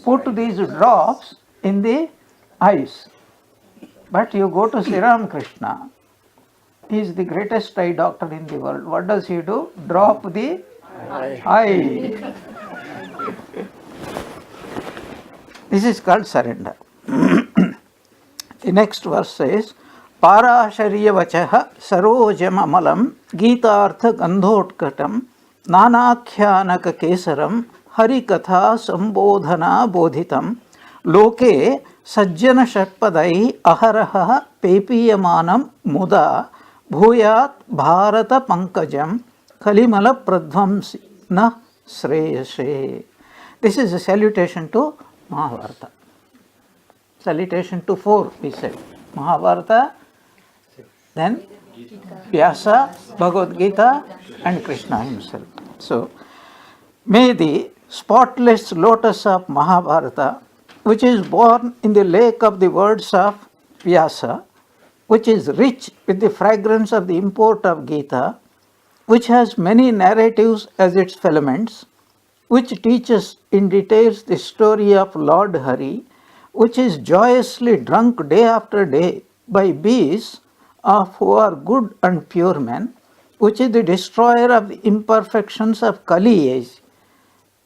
Put these drops in the eyes. But you go to Sri Ramakrishna, he is the greatest eye doctor in the world. What does he do? Drop the eye. This is called surrender. The next verse says, Parashariya vachaha sarojam amalam Gītārtha gandhotkatam Nānākhyānaka kesaram Harikatha sambodhana bodhitam Loke sajjana shatpadai aharaha pepiyamanam muda Bhuyat bharata pankajam Kalimala pradvamsi na sreyase. This is a salutation to Mahabharata. Salutation to 4, we said. Mahabharata, then Vyasa, Bhagavad Gita, and Krishna himself. So, may the spotless lotus of Mahabharata, which is born in the lake of the words of Vyasa, which is rich with the fragrance of the import of Gita, which has many narratives as its filaments, which teaches in details the story of Lord Hari, which is joyously drunk day after day by bees of who are good and pure men, which is the destroyer of the imperfections of Kali age,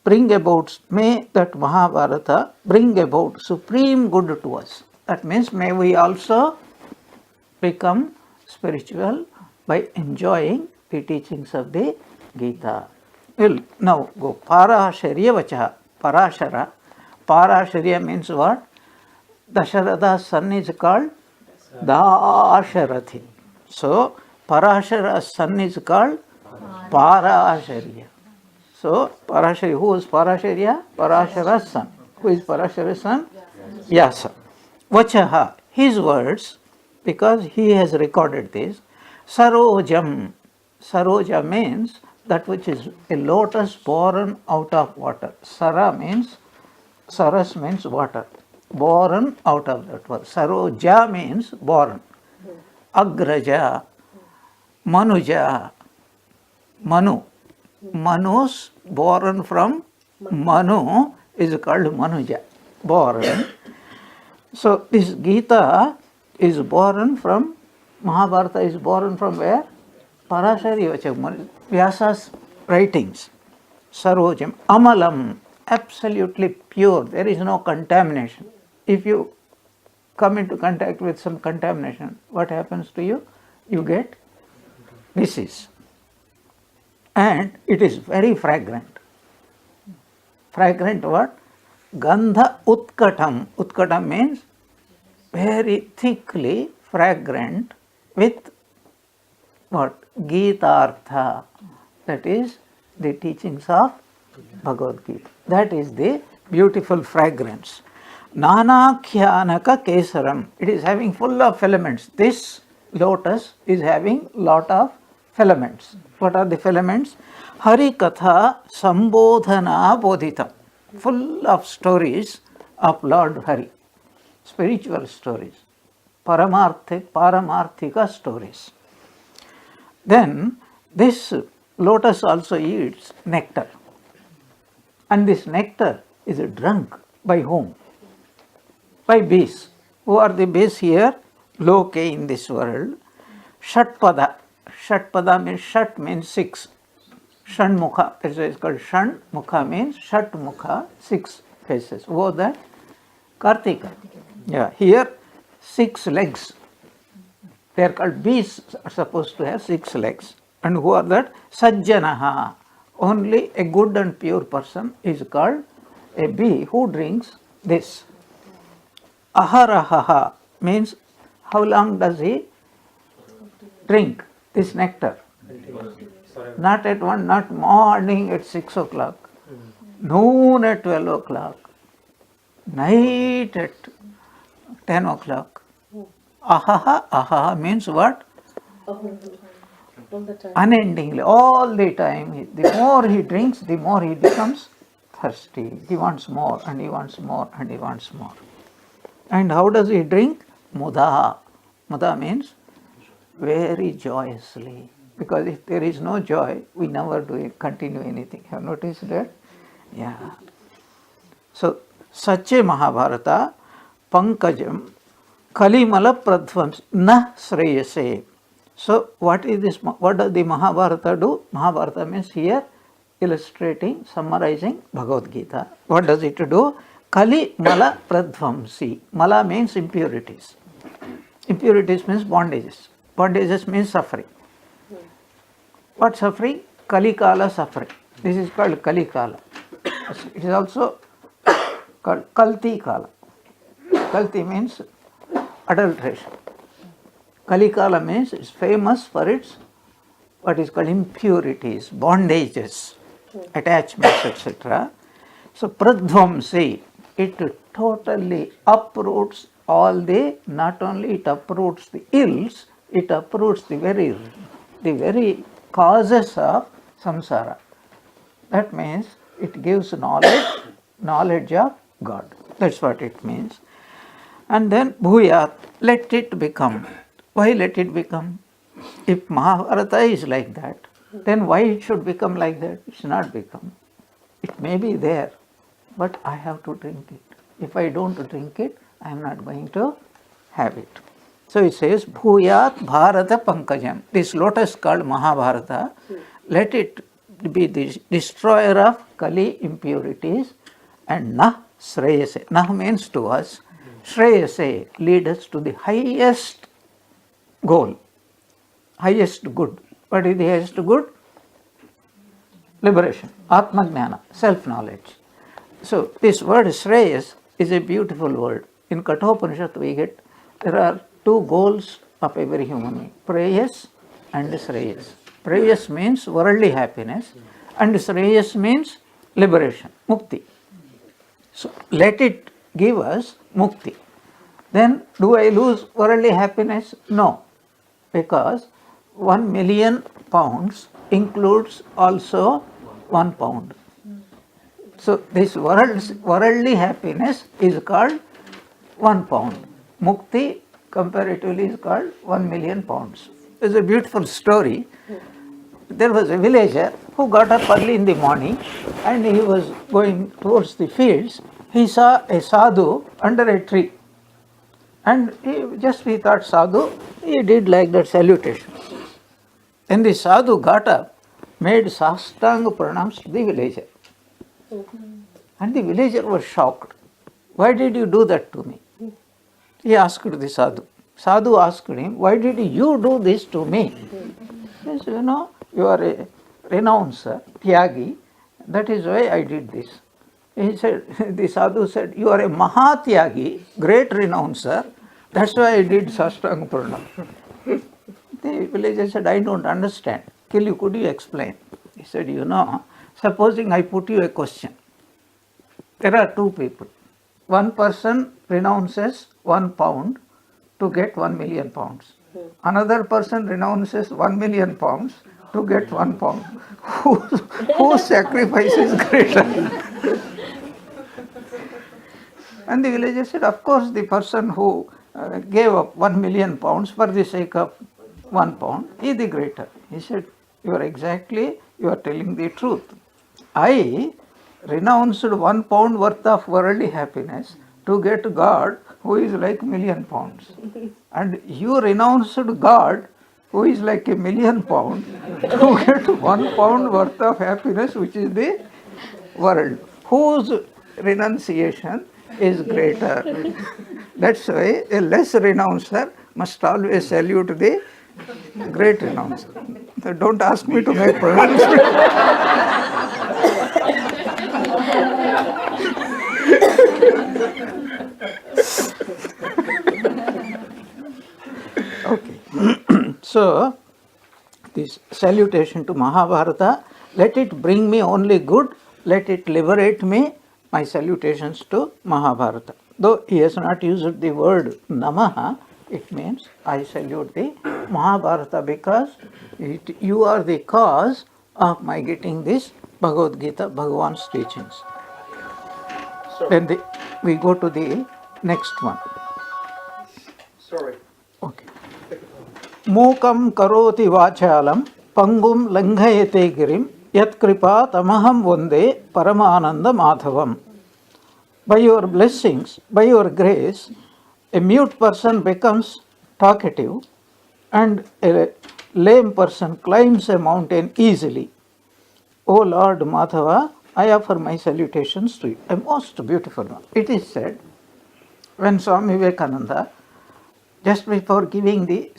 may that Mahabharata bring about supreme good to us. That means may we also become spiritual by enjoying the teachings of the Gita. We'll now go Parashariya vachaha. Parashara. Parashariya means what? Dasharatha's son is called Dasharathi. So, Parashara's son is called Parashariya. So, Parashariya, who is Parashariya? Parashara's son. Who is Parashara's son? Vyasa. Vachaha, his words, because he has recorded this. Sarojam. Saroja means that which is a lotus born out of water. Saras means water. Born out of that water. Saroja means born. Agraja, Manuja, Manu. Manus born from Manu is called Manuja, born. So this Gita is born from, Mahabharata is born from where? Parashari Vacham, Vyasa's writings. Sarojam, Amalam, absolutely pure, there is no contamination. If you come into contact with some contamination, what happens to you? You get disease. And it is very fragrant. Fragrant what? Gandha utkatam. Utkatam means very thickly fragrant with what? Gitartha. That is the teachings of Bhagavad Gita. That is the beautiful fragrance. Nanakyanaka kesaram. It is having full of filaments. This lotus is having lot of filaments. What are the filaments? Harikatha Sambodhana Bodhitam. Full of stories of Lord Hari. Spiritual stories. Paramarthika stories. Then this lotus also eats nectar. And this nectar is drunk by whom? By bees. Who are the bees here? Loke in this world. Shatpada. Shatpada means Shat means 6. Shanmukha. That's why it's called Shanmukha means Shatmukha, 6 faces. Who are that? Kartika. Yeah. Here 6 legs. They are called bees, are supposed to have 6 legs. And who are that? Sajjanaha. Only a good and pure person is called a bee who drinks this. Aharahaha means how long does he drink this nectar? Not at one, not morning at 6 o'clock, noon at 12 o'clock, night at 10 o'clock. Ahaha means what? All the time. Unendingly, all the time. The more he drinks, the more he becomes thirsty. He wants more and he wants more and he wants more. And how does he drink? Mudha. Mudha means very joyously. Because if there is no joy, we never continue anything. Have you noticed that? Yeah. So, Sache Mahabharata, Pankajam, Kalimala Pradvams, Na Sreyase. So, what is this? What does the Mahabharata do? Mahabharata means here illustrating, summarizing Bhagavad Gita. What does it do? Kali Mala Pradvamsi. Mala means impurities. Impurities means bondages. Bondages means suffering. What suffering? Kali Kala suffering. This is called Kali Kala. It is also called Kalti Kala. Kalti means adulteration. Kali Kala means it's famous for its what is called impurities, bondages, attachments, etc. So Pradvamsi, it totally uproots all the, not only it uproots the ills, it uproots the very causes of samsara. That means it gives knowledge of God. That's what it means. And then bhuyat, let it become. Why let it become? If Mahabharata is like that, then why it should become like that? It should not become. It may be there, but I have to drink it. If I don't drink it, I am not going to have it. So it says, Bhuyat Bharata Pankajam. This lotus called Mahabharata, let it be the destroyer of Kali impurities and Nah Sreyase. Nah means to us, Sreyase, lead us to the highest goal, highest good. What is the highest good? Liberation, Atma Jnana, self-knowledge. So this word Shreyas is a beautiful word. In Kathopanishad we get, there are 2 goals of every human being, Preyas and Shreyas. Preyas means worldly happiness and Shreyas means liberation, Mukti. So let it give us Mukti. Then do I lose worldly happiness? No, because 1 million pounds includes also 1 pound. So this worldly happiness is called 1 pound. Mukti comparatively is called 1 million pounds. It's a beautiful story. There was a villager who got up early in the morning and he was going towards the fields. He saw a sadhu under a tree. And he thought sadhu, he did like that salutation. Then the sadhu got up, made sastanga pranams to the villager. And the villager was shocked. Why did you do that to me? He asked the sadhu. Sadhu asked him, why did you do this to me? He said, you are a renouncer, tyagi, that is why I did this. He said, the sadhu said, you are a mahatyagi, great renouncer, that's why I did sastanga pranam. The villager said, I don't understand. Could you explain? He said, supposing I put you a question. There are two people. One person renounces 1 pound to get 1 million pounds. Another person renounces 1 million pounds to get 1 pound. Whose sacrifice is greater? And the villager said, of course, the person who gave up 1 million pounds for the sake of 1 pound is the greater. He said, you are telling the truth. I renounced 1 pound worth of worldly happiness to get God who is like 1 million pounds. And you renounced God who is like 1 million pounds to get 1 pound worth of happiness, which is the world. Whose renunciation is greater? That's why a less renouncer must always salute the great renouncer. So don't ask me to make pronouncement. Okay. So, this salutation to Mahabharata, let it bring me only good, let it liberate me, my salutations to Mahabharata. Though he has not used the word Namaha, it means I salute the Mahabharata because you are the cause of my getting this Bhagavad Gita, Bhagavan's teachings. Then we go to the next one. Sorry. Okay. Mukam karoti vachalam pangum langhayate girim yat kripa tamaham vande paramananda madhavam. By your blessings, by your grace, a mute person becomes talkative and a lame person climbs a mountain easily. O Lord Madhava, I offer my salutations to you. A most beautiful one. It is said, when Swami Vivekananda, just before giving the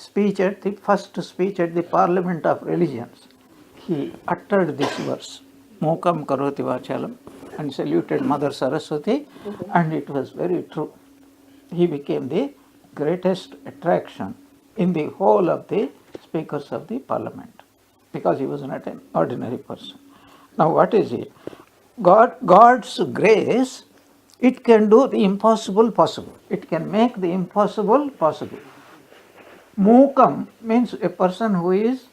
first speech at the Parliament of Religions, he uttered this verse, Mukam karoti vachalam, and saluted Mother Saraswati, and it was very true. He became the greatest attraction in the whole of the speakers of the Parliament, because he was not an ordinary person. Now what is it? God's grace, it can do the impossible possible. It can make the impossible possible. Mukam means a person who is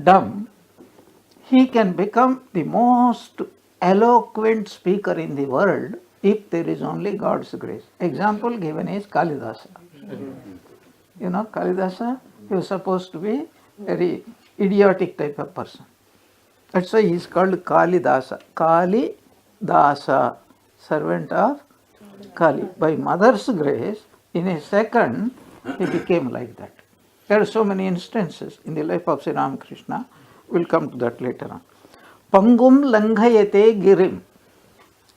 dumb. He can become the most eloquent speaker in the world if there is only God's grace. Example given is Kalidasa. Kalidasa, he was supposed to be very idiotic type of person. That's why he is called Kalidasa. Kalidasa, servant of Kali. By Mother's grace, in a second, he became like that. There are so many instances in the life of Sri Ramakrishna. We'll come to that later on. Pangum langhayate girim.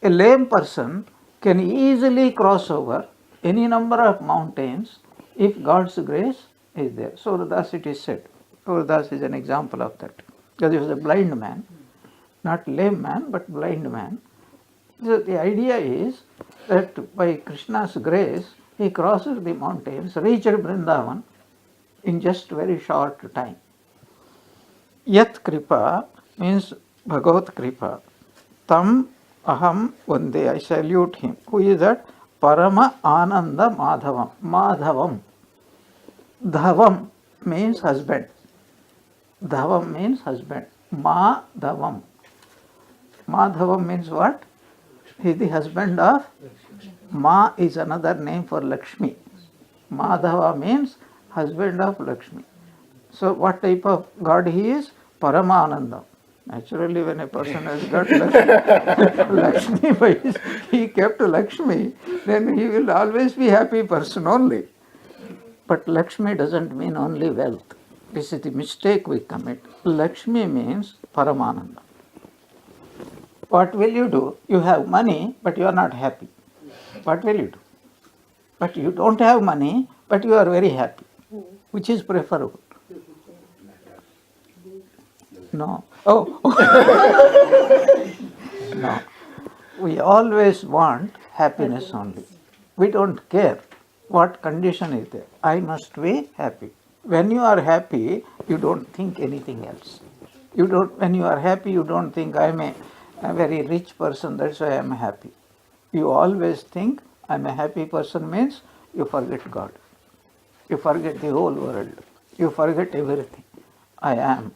A lame person can easily cross over any number of mountains if God's grace is there. Surdas it is said. Surdas is an example of that. Because he was a blind man, not lame man, but blind man. So the idea is that by Krishna's grace, he crosses the mountains, reached Vrindavan in just very short time. Yat kripa means Bhagavat kripa. Tam aham vande, I salute him. Who is that? Parama Ananda Madhavam. Madhavam. Dhavam means husband. Dhavam means husband. Madhavam. Madhavam means what? He is the husband of Ma is another name for Lakshmi. Madhava means husband of Lakshmi. So what type of God he is? Paramananda. Naturally, when a person has got Lakshmi, he kept Lakshmi, then he will always be happy person only. But Lakshmi doesn't mean only wealth. This is the mistake we commit. Lakshmi means Paramananda. What will you do? You have money, but you are not happy. What will you do? But you don't have money, but you are very happy. Which is preferable? No. Oh. No. We always want happiness only. We don't care what condition is there. I must be happy. When you are happy, you don't think anything else. When you are happy, you don't think I am a very rich person, that's why I am happy. You always think I am a happy person means you forget God. You forget the whole world. You forget everything. I am.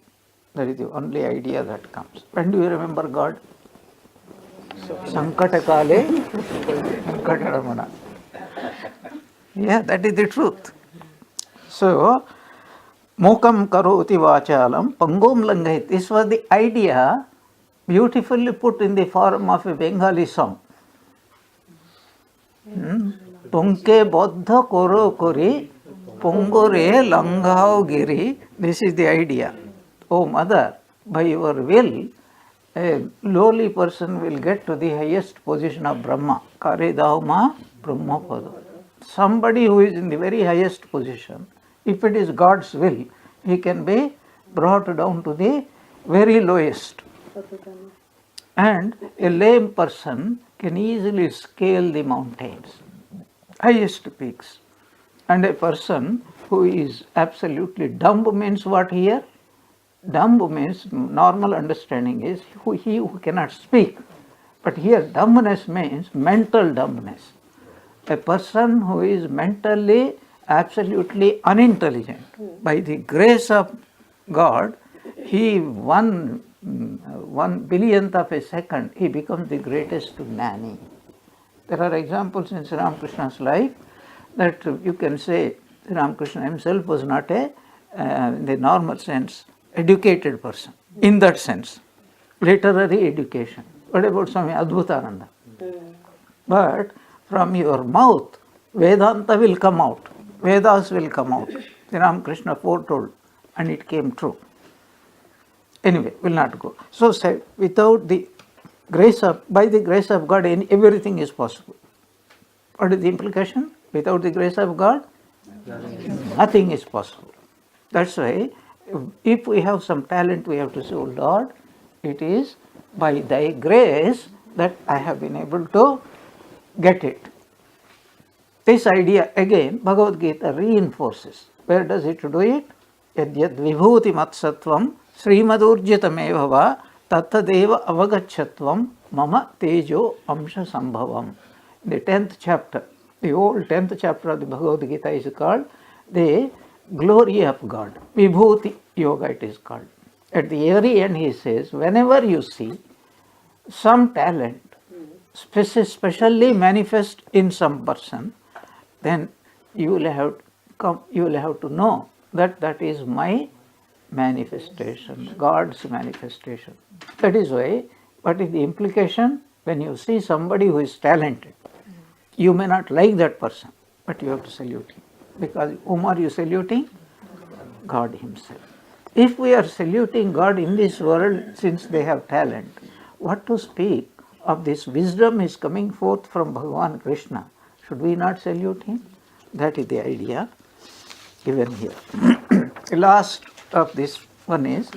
That is the only idea that comes. When do you remember God? Sankatakale, Venkataramana. Yeah, that is the truth. So, Mokam karoti vachalam, pangom langait. This was the idea beautifully put in the form of a Bengali song. Tonke bodha koro kori, pongore langao giri. This is the idea. Oh mother, by your will, a lowly person will get to the highest position of Brahma. Kare dauma Brahmapada. Somebody who is in the very highest position, if it is God's will, he can be brought down to the very lowest. And a lame person can easily scale the mountains, highest peaks. And a person who is absolutely dumb means what here? Dumb means, normal understanding is he who cannot speak. But here dumbness means mental dumbness. A person who is mentally absolutely unintelligent. By the grace of God, he one billionth of a second, he becomes the greatest gnani. There are examples in Sri Ramakrishna's life that you can say Sri Ramakrishna himself was not a, in the normal sense, educated person. In that sense, literary education. What about Swami Adbhutananda? But from your mouth, Vedanta will come out. Vedas will come out. Sri Ramakrishna foretold, and it came true. Anyway, will not go. So, say, without the grace of, by the grace of God, everything is possible. What is the implication? Without the grace of God, nothing is possible. That's why, if we have some talent, we have to say, oh Lord, it is by thy grace that I have been able to get it. This idea again, Bhagavad Gita reinforces. Where does it do it? Yadyad vibhuti matsattvam srimadurjitameva va tattadeva avagachatvam mama tejo amsha sambhavam. The 10th chapter, the whole 10th chapter of the Bhagavad Gita is called the glory of God. Vibhuti yoga it is called. At the very end he says, whenever you see some talent specially manifest in some person, then you will have to know that that is my manifestation, God's manifestation. That is why, what is the implication? When you see somebody who is talented, you may not like that person, but you have to salute him. Because whom are you saluting? God himself. If we are saluting God in this world, since they have talent, what to speak of this wisdom is coming forth from Bhagavan Krishna? Should we not salute him? That is the idea given here. The last of this one is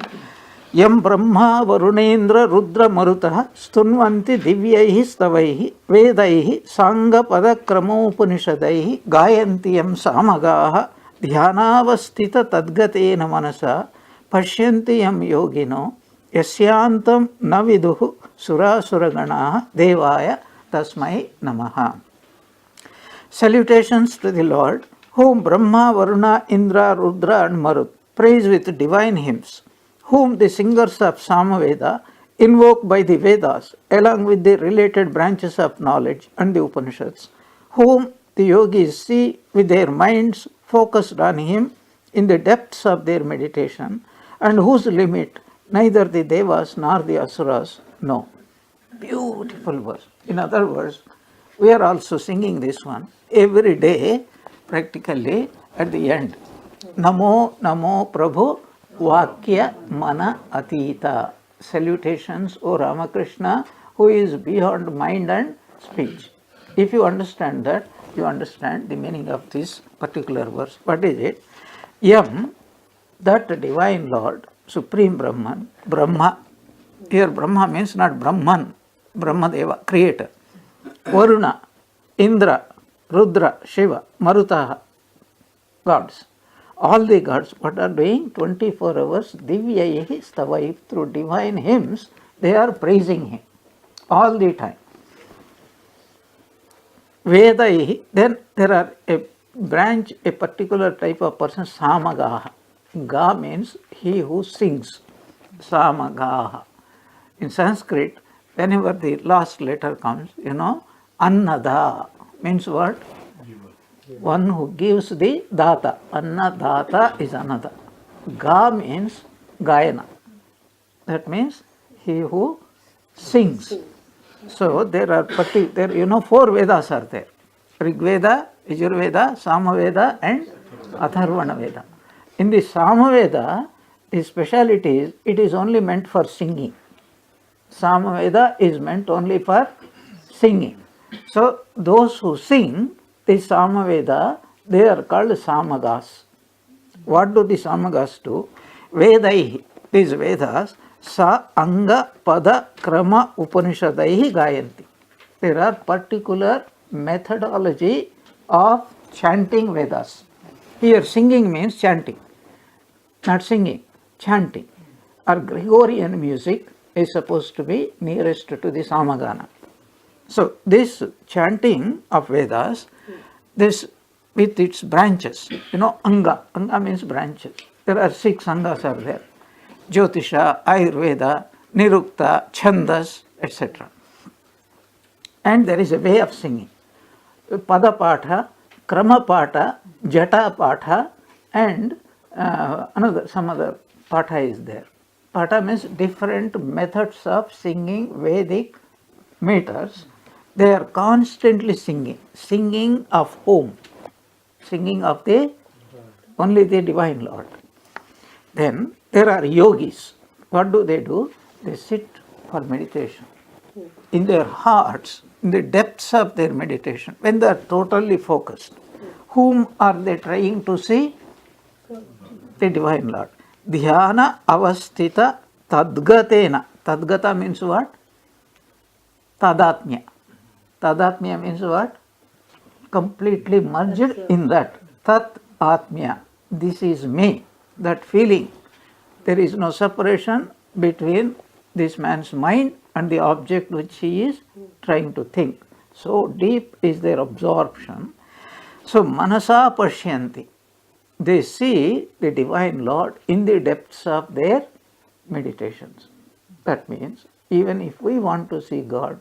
Yam Brahma Varunendra Rudra Marutah Stunvanti Divyaihi Stavaihi Vedaihi Sangha Padakramopanishadaihi Gayanti Yam Samagaha Dhyanavastita Tadgatena Manasa Pashyanti Yam Yogino Yasyantam Naviduhu Surasuraganah Devaya Tasmai Namaha. Salutations to the Lord, whom Brahma, Varuna, Indra, Rudra and Marut praise with divine hymns. whom the singers of Samaveda invoke by the Vedas along with the related branches of knowledge and the Upanishads, whom the yogis see with their minds focused on him in the depths of their meditation, and whose limit neither the Devas nor the Asuras know. Beautiful verse. In other words, we are also singing this one every day, practically at the end. Namo Namo Prabhu Vakya Mana Atita. Salutations, O Ramakrishna, who is beyond mind and speech. If you understand that, you understand the meaning of this particular verse. What is it? Yam, that divine Lord, Supreme Brahman, Brahma. Here Brahma means not Brahman, Brahmadeva, creator. Varuna, Indra, Rudra, Shiva, Marutaha, gods. All the gods, what are doing? 24 hours, Divyayehi Stavai, through divine hymns, they are praising him all the time. Vedaihi, then there are a branch, a particular type of person, Samagaha. Ga means he who sings. Samagaha. In Sanskrit, whenever the last letter comes, Annada means what? One who gives the data. Annadata is another. Ga means Gayana. That means he who sings. So there are 4 Vedas are there. Rig Veda, Yajurveda, Samaveda and Atharvana Veda. In the Samaveda, the speciality is it is only meant for singing. Samaveda is meant only for singing. So those who sing the Samaveda, they are called Samagas. What do the Samagas do? Vedaihi, these Vedas, Sa Anga Pada Krama Upanishadaihi Gayanti. There are particular methodology of chanting Vedas. Here singing means chanting, not singing, chanting. Or Gregorian music is supposed to be nearest to the Samagana. So this chanting of Vedas, this with its branches, Anga means branches. There are 6 Angas are there. Jyotisha, Ayurveda, Nirukta, Chandas, etc. And there is a way of singing. Pada Patha, Krama Patha, Jata Patha, and some other Patha is there. Patha means different methods of singing Vedic meters. They are constantly singing. Singing of whom? Singing of only the Divine Lord. Then there are yogis. What do? They sit for meditation. In their hearts, in the depths of their meditation, when they are totally focused, whom are they trying to see? The Divine Lord. Dhyana avastita tadgatena. Tadgata means what? Tadatmya. Tadatmya means what? Completely merged in that. Tat atmya. This is me. That feeling. There is no separation between this man's mind and the object which he is trying to think. So deep is their absorption. So manasa pashyanti. They see the Divine Lord in the depths of their meditations. That means even if we want to see God,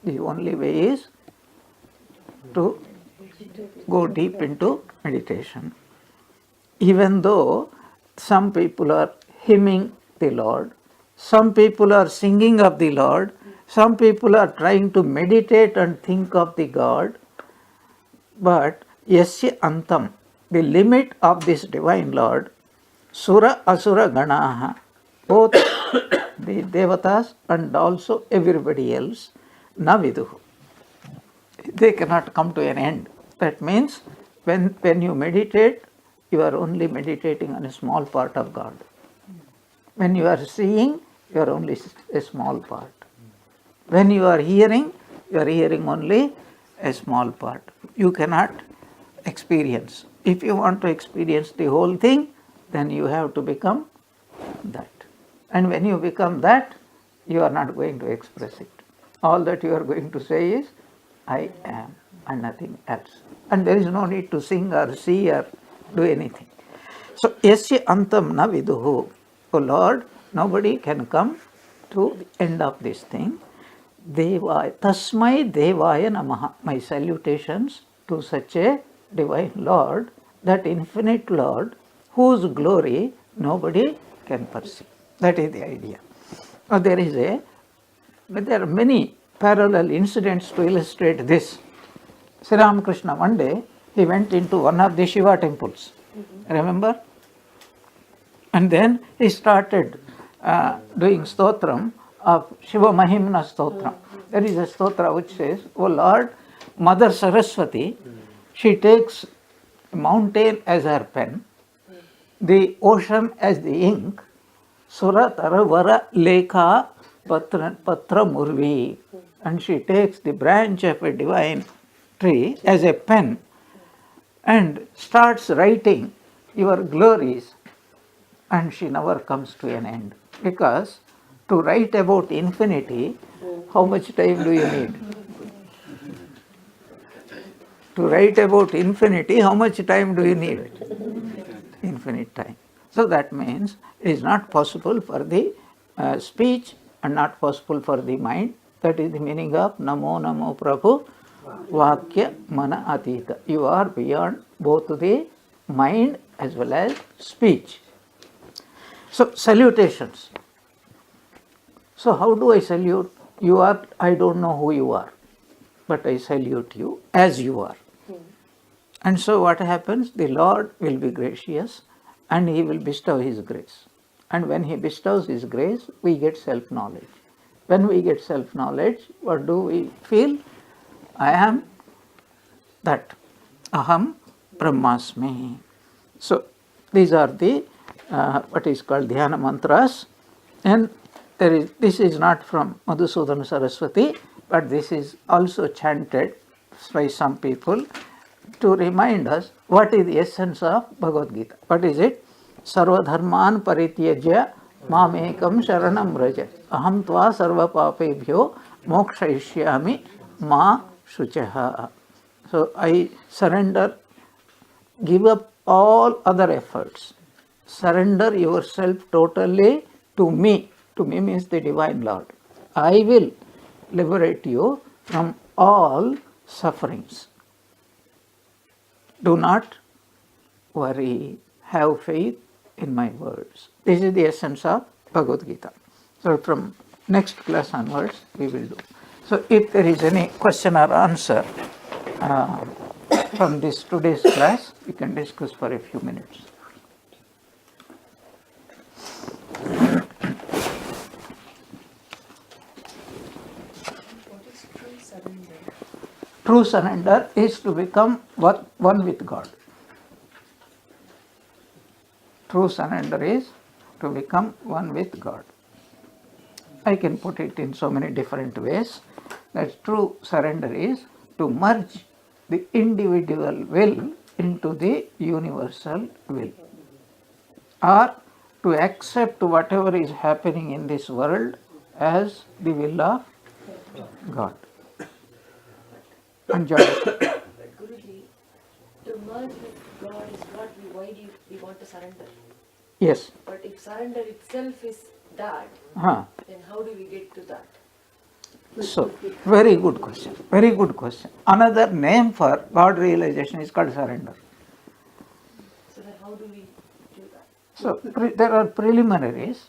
the only way is to go deep into meditation. Even though some people are hymning the Lord, some people are singing of the Lord, some people are trying to meditate and think of the God, but yasya antam, the limit of this Divine Lord, Sura Asura Ganaha, both the Devatas and also everybody else, na viduhu. They cannot come to an end. That means when you meditate, you are only meditating on a small part of God. When you are seeing, you are only a small part. When you are hearing only a small part. You cannot experience. If you want to experience the whole thing, then you have to become that. And when you become that, you are not going to express it. All that you are going to say is, I am, and nothing else. And there is no need to sing or see or do anything. So, yasya antam na viduhu. O Lord, Nobody can come to the end of this thing. Tasmai Devaya Namaha. My salutations to such a divine Lord, that infinite Lord, whose glory nobody can perceive. That is the idea. Now there are many parallel incidents to illustrate this. Sri Ramakrishna, one day, he went into one of the Shiva temples. Remember? And then he started doing stotram of Shiva Mahimna stotram. There is a stotra which says, "O Lord, Mother Saraswati, she takes a mountain as her pen, the ocean as the ink, Sura Taravara Lekha Patra Murvi, and she takes the branch of a divine tree as a pen and starts writing your glories, and she never comes to an end. Because to write about infinity, how much time do you need? To write about infinity, how much time do you need? Infinite time. So that means it is not possible for the speech and not possible for the mind. That is the meaning of Namo Namo Prabhu Vakya Mana Atita. You are beyond both the mind as well as speech. So salutations. So how do I salute? You are, I don't know who you are, but I salute you as you are. And so what happens? The Lord will be gracious and He will bestow His grace. And when He bestows His grace, we get self-knowledge. When we get self-knowledge, what do we feel? I am that. Aham Brahmasmi. So these are the what is called dhyana mantras, and this is not from Madhusudana Saraswati, but this is also chanted by some people to remind us what is the essence of Bhagavad Gita. What is it? Sarva dharman parityajya mamekam sharanam vraja aham tva sarva papebhyo mokshayishyami ma shuchaha. So I surrender, give up all other efforts. Surrender yourself totally to me. To me means the Divine Lord. I will liberate you from all sufferings. Do not worry. Have faith in my words. This is the essence of Bhagavad Gita. So from next class onwards, we will do. So if there is any question or answer from this today's class, we can discuss for a few minutes. What is true surrender? True surrender is to become one with God. True surrender is to become one with God. I can put it in so many different ways. That true surrender is to merge the individual will into the universal will, or to accept whatever is happening in this world as the will of God. And Guruji, to merge with God is what we want to surrender. yes. But if surrender itself is that, then how do we get to that? So, very good question. Very good question. Another name for God realization is called surrender. So then how do we do that? So, there are preliminaries.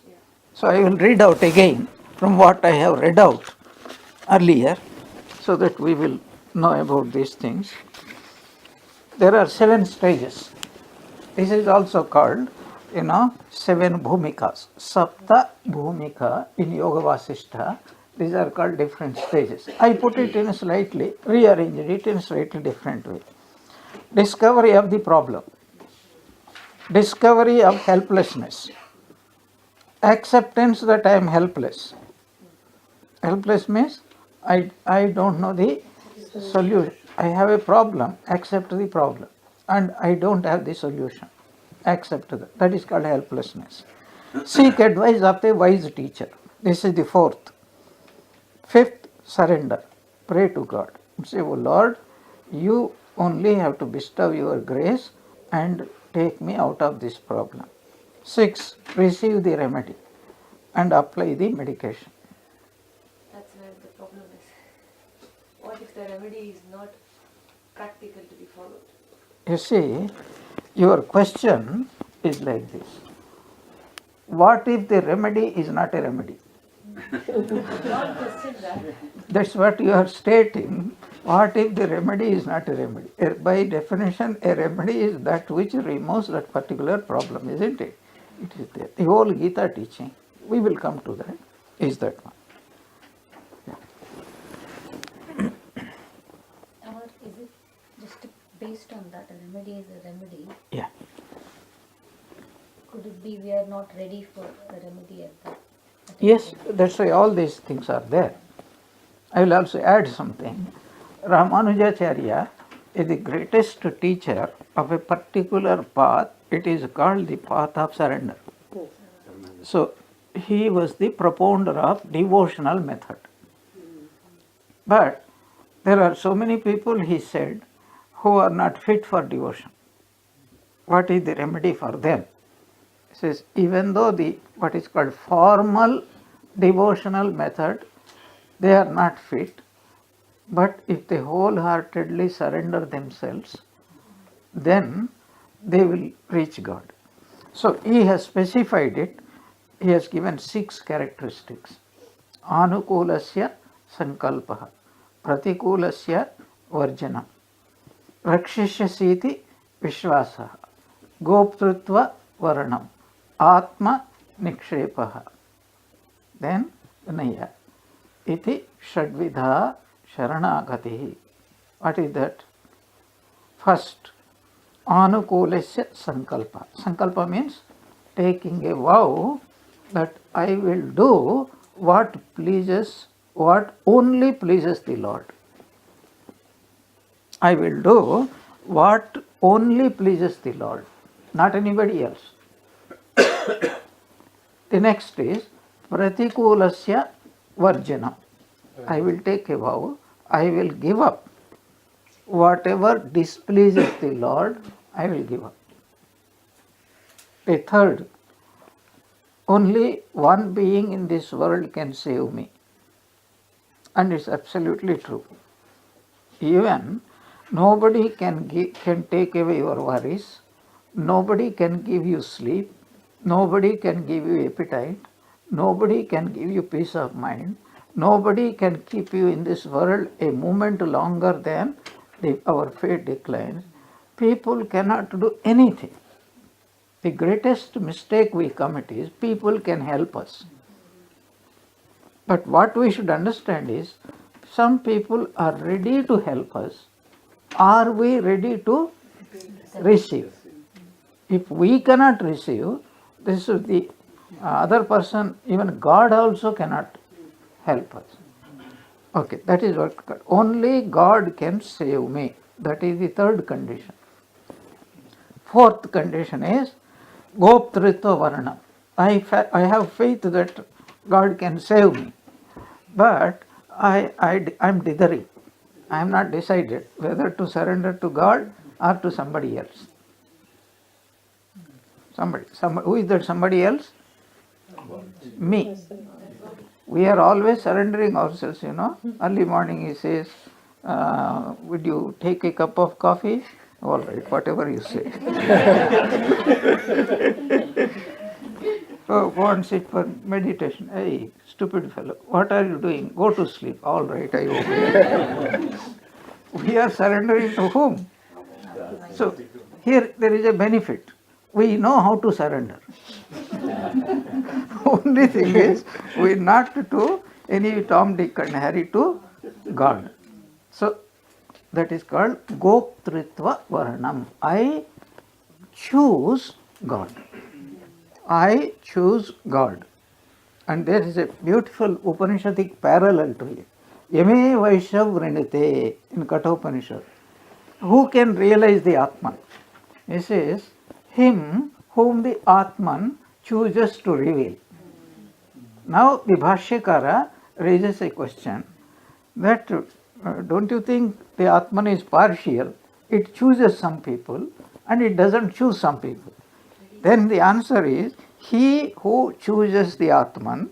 So, I will read out again from what I have read out earlier so that we will know about these things. There are 7 stages. This is also called, 7 bhumikas. Sapta bhumika in Yoga Vasishtha. These are called different stages. I put it in a slightly, rearranged it in a slightly different way. Discovery of the problem. Discovery of helplessness. Acceptance that I am helpless. Helpless means I don't know the solution. I have a problem, accept the problem. And I don't have the solution. Accept that. That is called helplessness. Seek advice of a wise teacher. This is the 4th. 5th, surrender. Pray to God. Say, oh Lord, you only have to bestow your grace and take me out of this problem. 6, receive the remedy. and apply the medication. That's where the problem is. What if the remedy is not practical to be followed? You see, your question is like this. What if the remedy is not a remedy? Don't question that. That's what you are stating. What if the remedy is not a remedy? By definition, a remedy is that which removes that particular problem, isn't it? It is there. The whole Gita teaching, we will come to that, is that one. Or is it just based on that a remedy is a remedy? Yeah. Could it be we are not ready for the remedy at that? at a Yes, time? that's why all these things are there. I will also add something. Ramanujacharya is the greatest teacher of a particular path. It is called the path of surrender. So he was the propounder of devotional method. But there are so many people, he said, who are not fit for devotion. What is the remedy for them? He says, even though the what is called formal devotional method, they are not fit, but if they wholeheartedly surrender themselves, then they will reach God. So he has specified it. He has given 6 characteristics. Anukulasya sankalpaha, pratikulasya varjanam, rakshishyasiti vishvasaha, goptrutva varanam, atma nikshepaha. Then vinaya. Iti shadvidha sharanagatihi. What is that? First, anukulasya sankalpa. Sankalpa means taking a vow that I will do what only pleases the Lord. I will do what only pleases the Lord, not anybody else. The next is pratikulasya varjanam. I will take a vow, I will give up whatever displeases the Lord, I will give up. The third, only one being in this world can save me. And it's absolutely true. Even nobody can take away your worries, nobody can give you sleep, nobody can give you appetite, nobody can give you peace of mind, nobody can keep you in this world a moment longer than our fate declines. People cannot do anything. The greatest mistake we commit is people can help us. But what we should understand is, some people are ready to help us. Are we ready to receive? If we cannot receive, this is the other person, even God also cannot help us. Okay, that is what only God can save me. That is the third condition. Fourth condition is goptritva varanam. I have faith that God can save me, but I'm dithering. I am not decided whether to surrender to God or to somebody else. Somebody, who is that somebody else? Me. We are always surrendering ourselves, Early morning he says, would you take a cup of coffee? All right, whatever you say. So go and sit for meditation. Hey, stupid fellow, what are you doing? Go to sleep. All right, I obey. We are surrendering to whom? So here there is a benefit. We know how to surrender. Only thing is, we not to any Tom, Dick and Harry, to God. So that is called goptritva varanam. I choose God. I choose God. And there is a beautiful Upanishadic parallel to it. Yame Vaishyav Vrinite in Kathopanishad. Who can realize the Atman? He says, him whom the Atman chooses to reveal. Now the Bhashyakara raises a question that don't you think the Atman is partial? It chooses some people and it doesn't choose some people. Then the answer is, He who chooses the Atman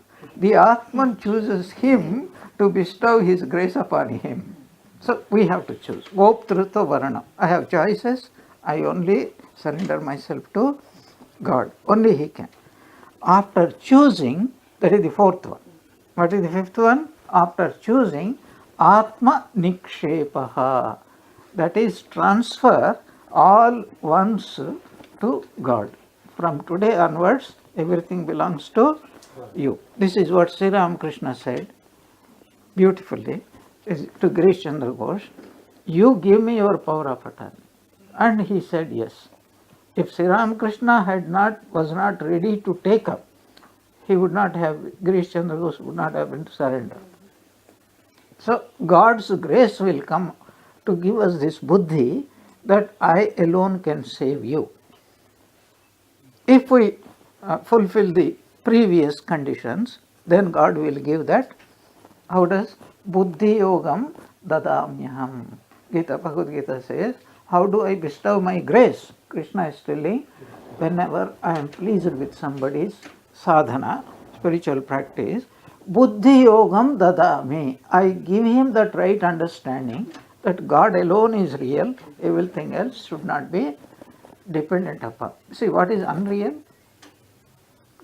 chooses him to bestow his grace upon him. So we have to choose. Voptrutva varana. I have choices. I only surrender myself to God. Only He can. After choosing, that is the fourth one. What is the fifth one? After choosing, Atma Nikshepaha. That is transfer all ones to God. From today onwards, everything belongs to you. This is what Sri Ramakrishna said beautifully to Girish Chandra Ghosh. You give me your power of attorney. And he said yes. If Sri Ramakrishna was not ready to take up, he would not have, Girish Chandra Ghosh would not have been surrendered. So God's grace will come to give us this buddhi that I alone can save you. If we fulfill the previous conditions, then God will give that. How does? Buddhi yogam dadamyaham. Bhagavad Gita says, how do I bestow my grace? Krishna is telling, whenever I am pleased with somebody's sadhana, spiritual practice, buddhi yogam dadami. I give him that right understanding that God alone is real, everything else should not be dependent upon. See, what is unreal?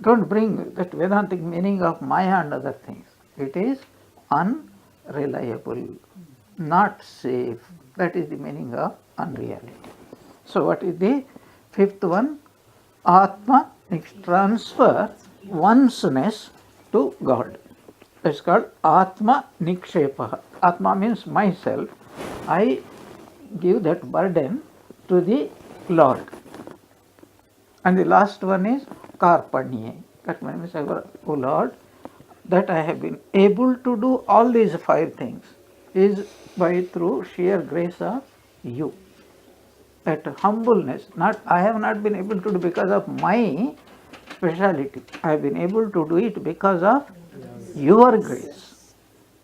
Don't bring that Vedantic meaning of Maya and other things. It is unreliable, not safe. That is the meaning of unreality. So what is the fifth one? Atma, transfer oneness to God. It's called Atma Nikshepa. Atma means myself. I give that burden to the Lord. And the last one is Karpanye. That means, oh Lord, that I have been able to do all these five things is by through sheer grace of you. That humbleness, I have not been able to do because of my speciality. I have been able to do it because of your grace.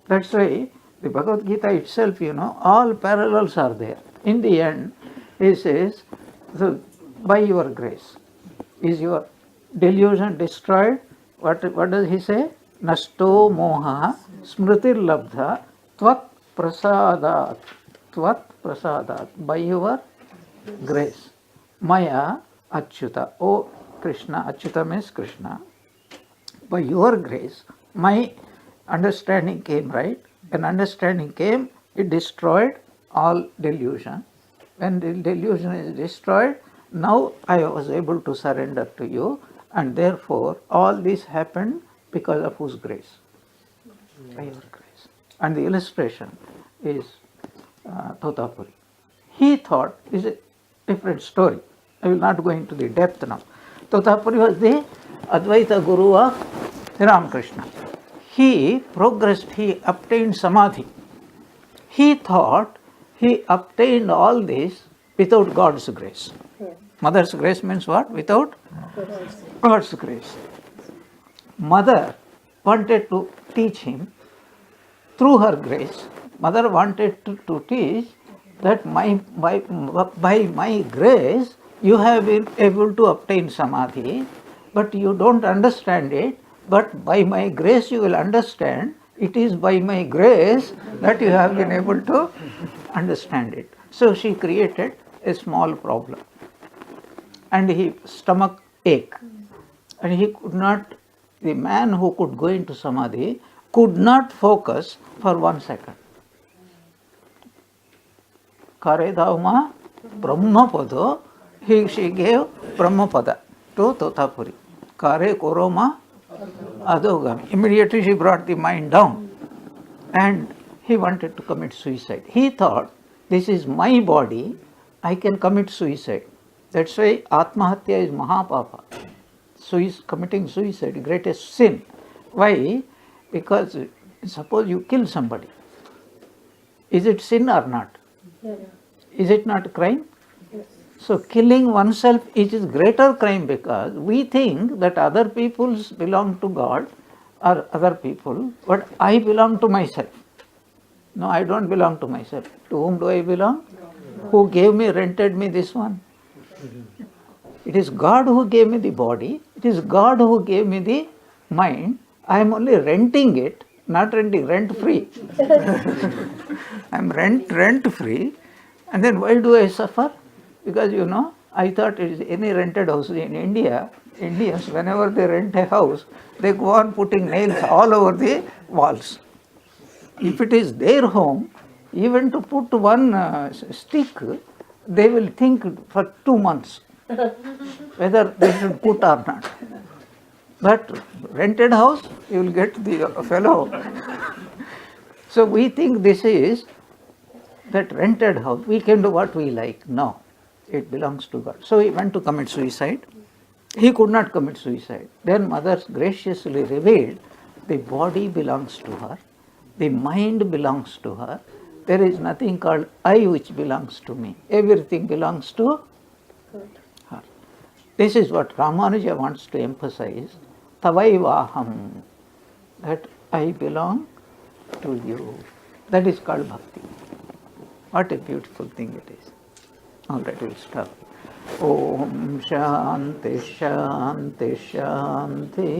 That's why the Bhagavad Gita itself, all parallels are there. In the end, he says, so by your grace, is your delusion destroyed? What does he say? Nasto moha smritir labdha tvat prasadat. Tvat prasadat. By your grace. Maya achyuta. Oh Krishna, achyuta means Krishna. By your grace, my understanding came right. When understanding came, it destroyed all delusion. When the delusion is destroyed, now I was able to surrender to you, and therefore all this happened because of whose grace? By your grace. And the illustration is Totapuri. He thought, is a different story. I will not go into the depth now. Totapuri was the Advaita Guru of Sri Ramakrishna. He progressed, he obtained Samadhi. He thought he obtained all this without God's grace. Mother's grace means what? Without God's grace. Mother wanted to teach him through her grace. Mother wanted to teach that by my grace you have been able to obtain Samadhi, but you don't understand it. But by my grace you will understand. It is by my grace that you have been able to understand it. So she created a small problem. And his stomach ache. And he could not, the man who could go into Samadhi could not focus for 1 second. Kare Dhauma Brahmapada, she gave Brahmapada to Totapuri. Kare Koroma Adogami. Immediately she brought the mind down and he wanted to commit suicide. He thought, this is my body, I can commit suicide. That's why Atmahatya is Mahapapa. Committing suicide, greatest sin. Why? Because suppose you kill somebody. Is it sin or not? Yeah. Is it not a crime? Yes. So killing oneself is greater crime because we think that other people belong to God or other people, but I belong to myself. No, I don't belong to myself. To whom do I belong? Who gave me, rented me this one? It is God who gave me the body. It It is God who gave me the mind. I am only renting it, not renting, rent free. I am rent free. And then why do I suffer? Because I thought it is any rented house in India. Indians, whenever they rent a house, they go on putting nails all over the walls. If it is their home, even to put one stick, they will think for 2 months whether they should put or not. But rented house, you will get the fellow. So we think this is that rented house. We can do what we like. No, it belongs to God. So he went to commit suicide. He could not commit suicide. Then mother graciously revealed the body belongs to her, the mind belongs to her. There is nothing called I which belongs to me. Everything belongs to her. This is what Ramanuja wants to emphasize. Tavaivaham, that I belong to you. That is called bhakti. What a beautiful thing it is. All right, we'll stop. Om Shanti Shanti Shanti.